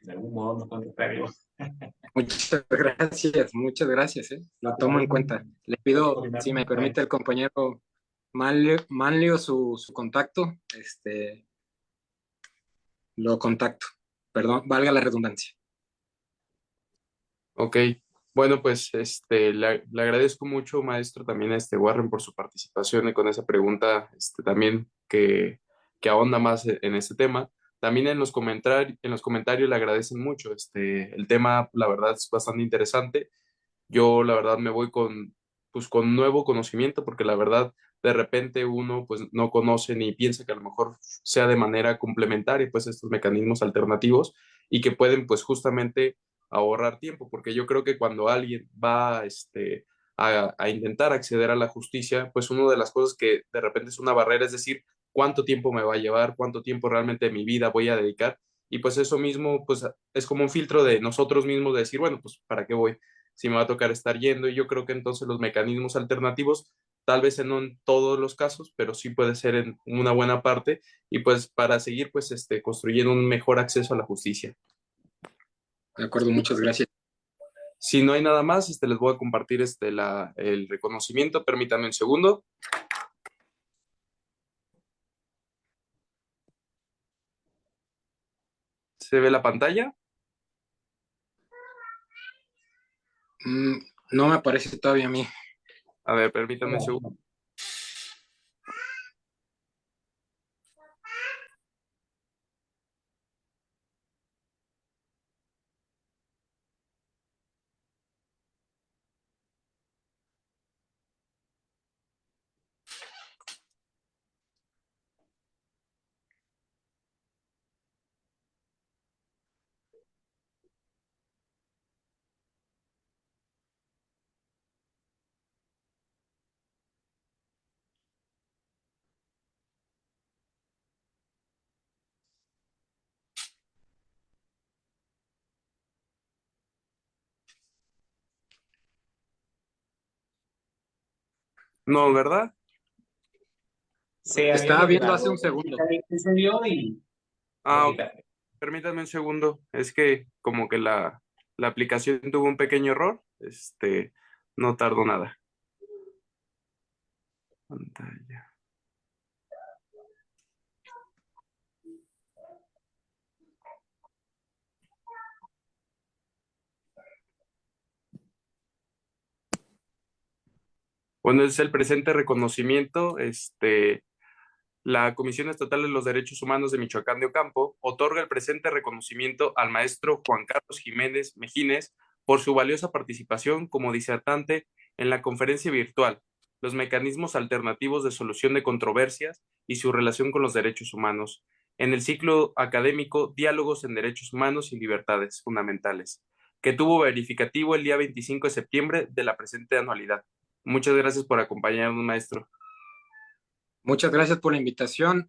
De algún modo nos contactaremos. Muchas gracias, lo Para tomo en poder cuenta. Le pido, coordinar si me con permite ustedes. el compañero Manlio su contacto, lo contacto. Perdón, valga la redundancia. Ok, bueno, pues le agradezco mucho, maestro, también a Warren por su participación y con esa pregunta también que ahonda más en este tema. También en los comentarios le agradecen mucho. El tema, la verdad, es bastante interesante. Yo, la verdad, me voy pues, con nuevo conocimiento porque la verdad, de repente uno pues no conoce ni piensa que a lo mejor sea de manera complementaria pues estos mecanismos alternativos y que pueden pues justamente ahorrar tiempo, porque yo creo que cuando alguien va a intentar acceder a la justicia, pues una de las cosas que de repente es una barrera es decir, cuánto tiempo me va a llevar, cuánto tiempo realmente de mi vida voy a dedicar, y pues eso mismo pues es como un filtro de nosotros mismos de decir, bueno, pues ¿para qué voy? Si me va a tocar estar yendo, y yo creo que entonces los mecanismos alternativos, tal vez no en todos los casos, pero sí puede ser en una buena parte, y pues para seguir pues construyendo un mejor acceso a la justicia. De acuerdo, muchas gracias. Si no hay nada más, les voy a compartir el reconocimiento. Permítanme un segundo. ¿Se ve la pantalla? No me aparece todavía a mí. A ver, permítanme un segundo. No, ¿verdad? Se había Estaba viendo hace enviado, un segundo. se envió y Ah, ok. ahorita. Permítanme un segundo. Es que como que la aplicación tuvo un pequeño error. No tardó nada. Pantalla. Bueno, es el presente reconocimiento. La Comisión Estatal de los Derechos Humanos de Michoacán de Ocampo otorga el presente reconocimiento al maestro Juan Carlos Jiménez Mejines por su valiosa participación como disertante en la conferencia virtual Los mecanismos alternativos de solución de controversias y su relación con los derechos humanos, en el ciclo académico Diálogos en Derechos Humanos y Libertades Fundamentales, que tuvo verificativo el día 25 de septiembre de la presente anualidad. Muchas gracias por acompañarnos, maestro. Muchas gracias por la invitación.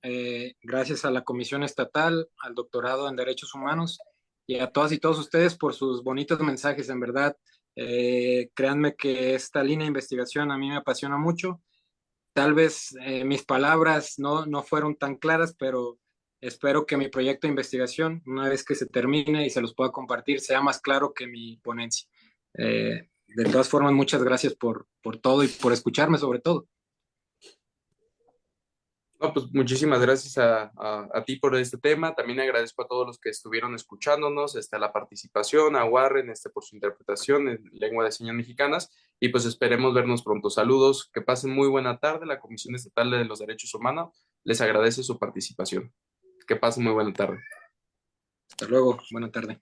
Gracias a la Comisión Estatal, al Doctorado en Derechos Humanos y a todas y todos ustedes por sus bonitos mensajes. En verdad, créanme que esta línea de investigación a mí me apasiona mucho. Tal vez mis palabras no fueron tan claras, pero espero que mi proyecto de investigación, una vez que se termine y se los pueda compartir, sea más claro que mi ponencia. De todas formas, muchas gracias por todo y por escucharme sobre todo. No, pues muchísimas gracias a ti por este tema. También agradezco a todos los que estuvieron escuchándonos, a la participación, a Warren, por su interpretación en lengua de señas mexicanas. Y pues esperemos vernos pronto. Saludos, que pasen muy buena tarde. La Comisión Estatal de los Derechos Humanos les agradece su participación. Que pasen muy buena tarde. Hasta luego. Buena tarde.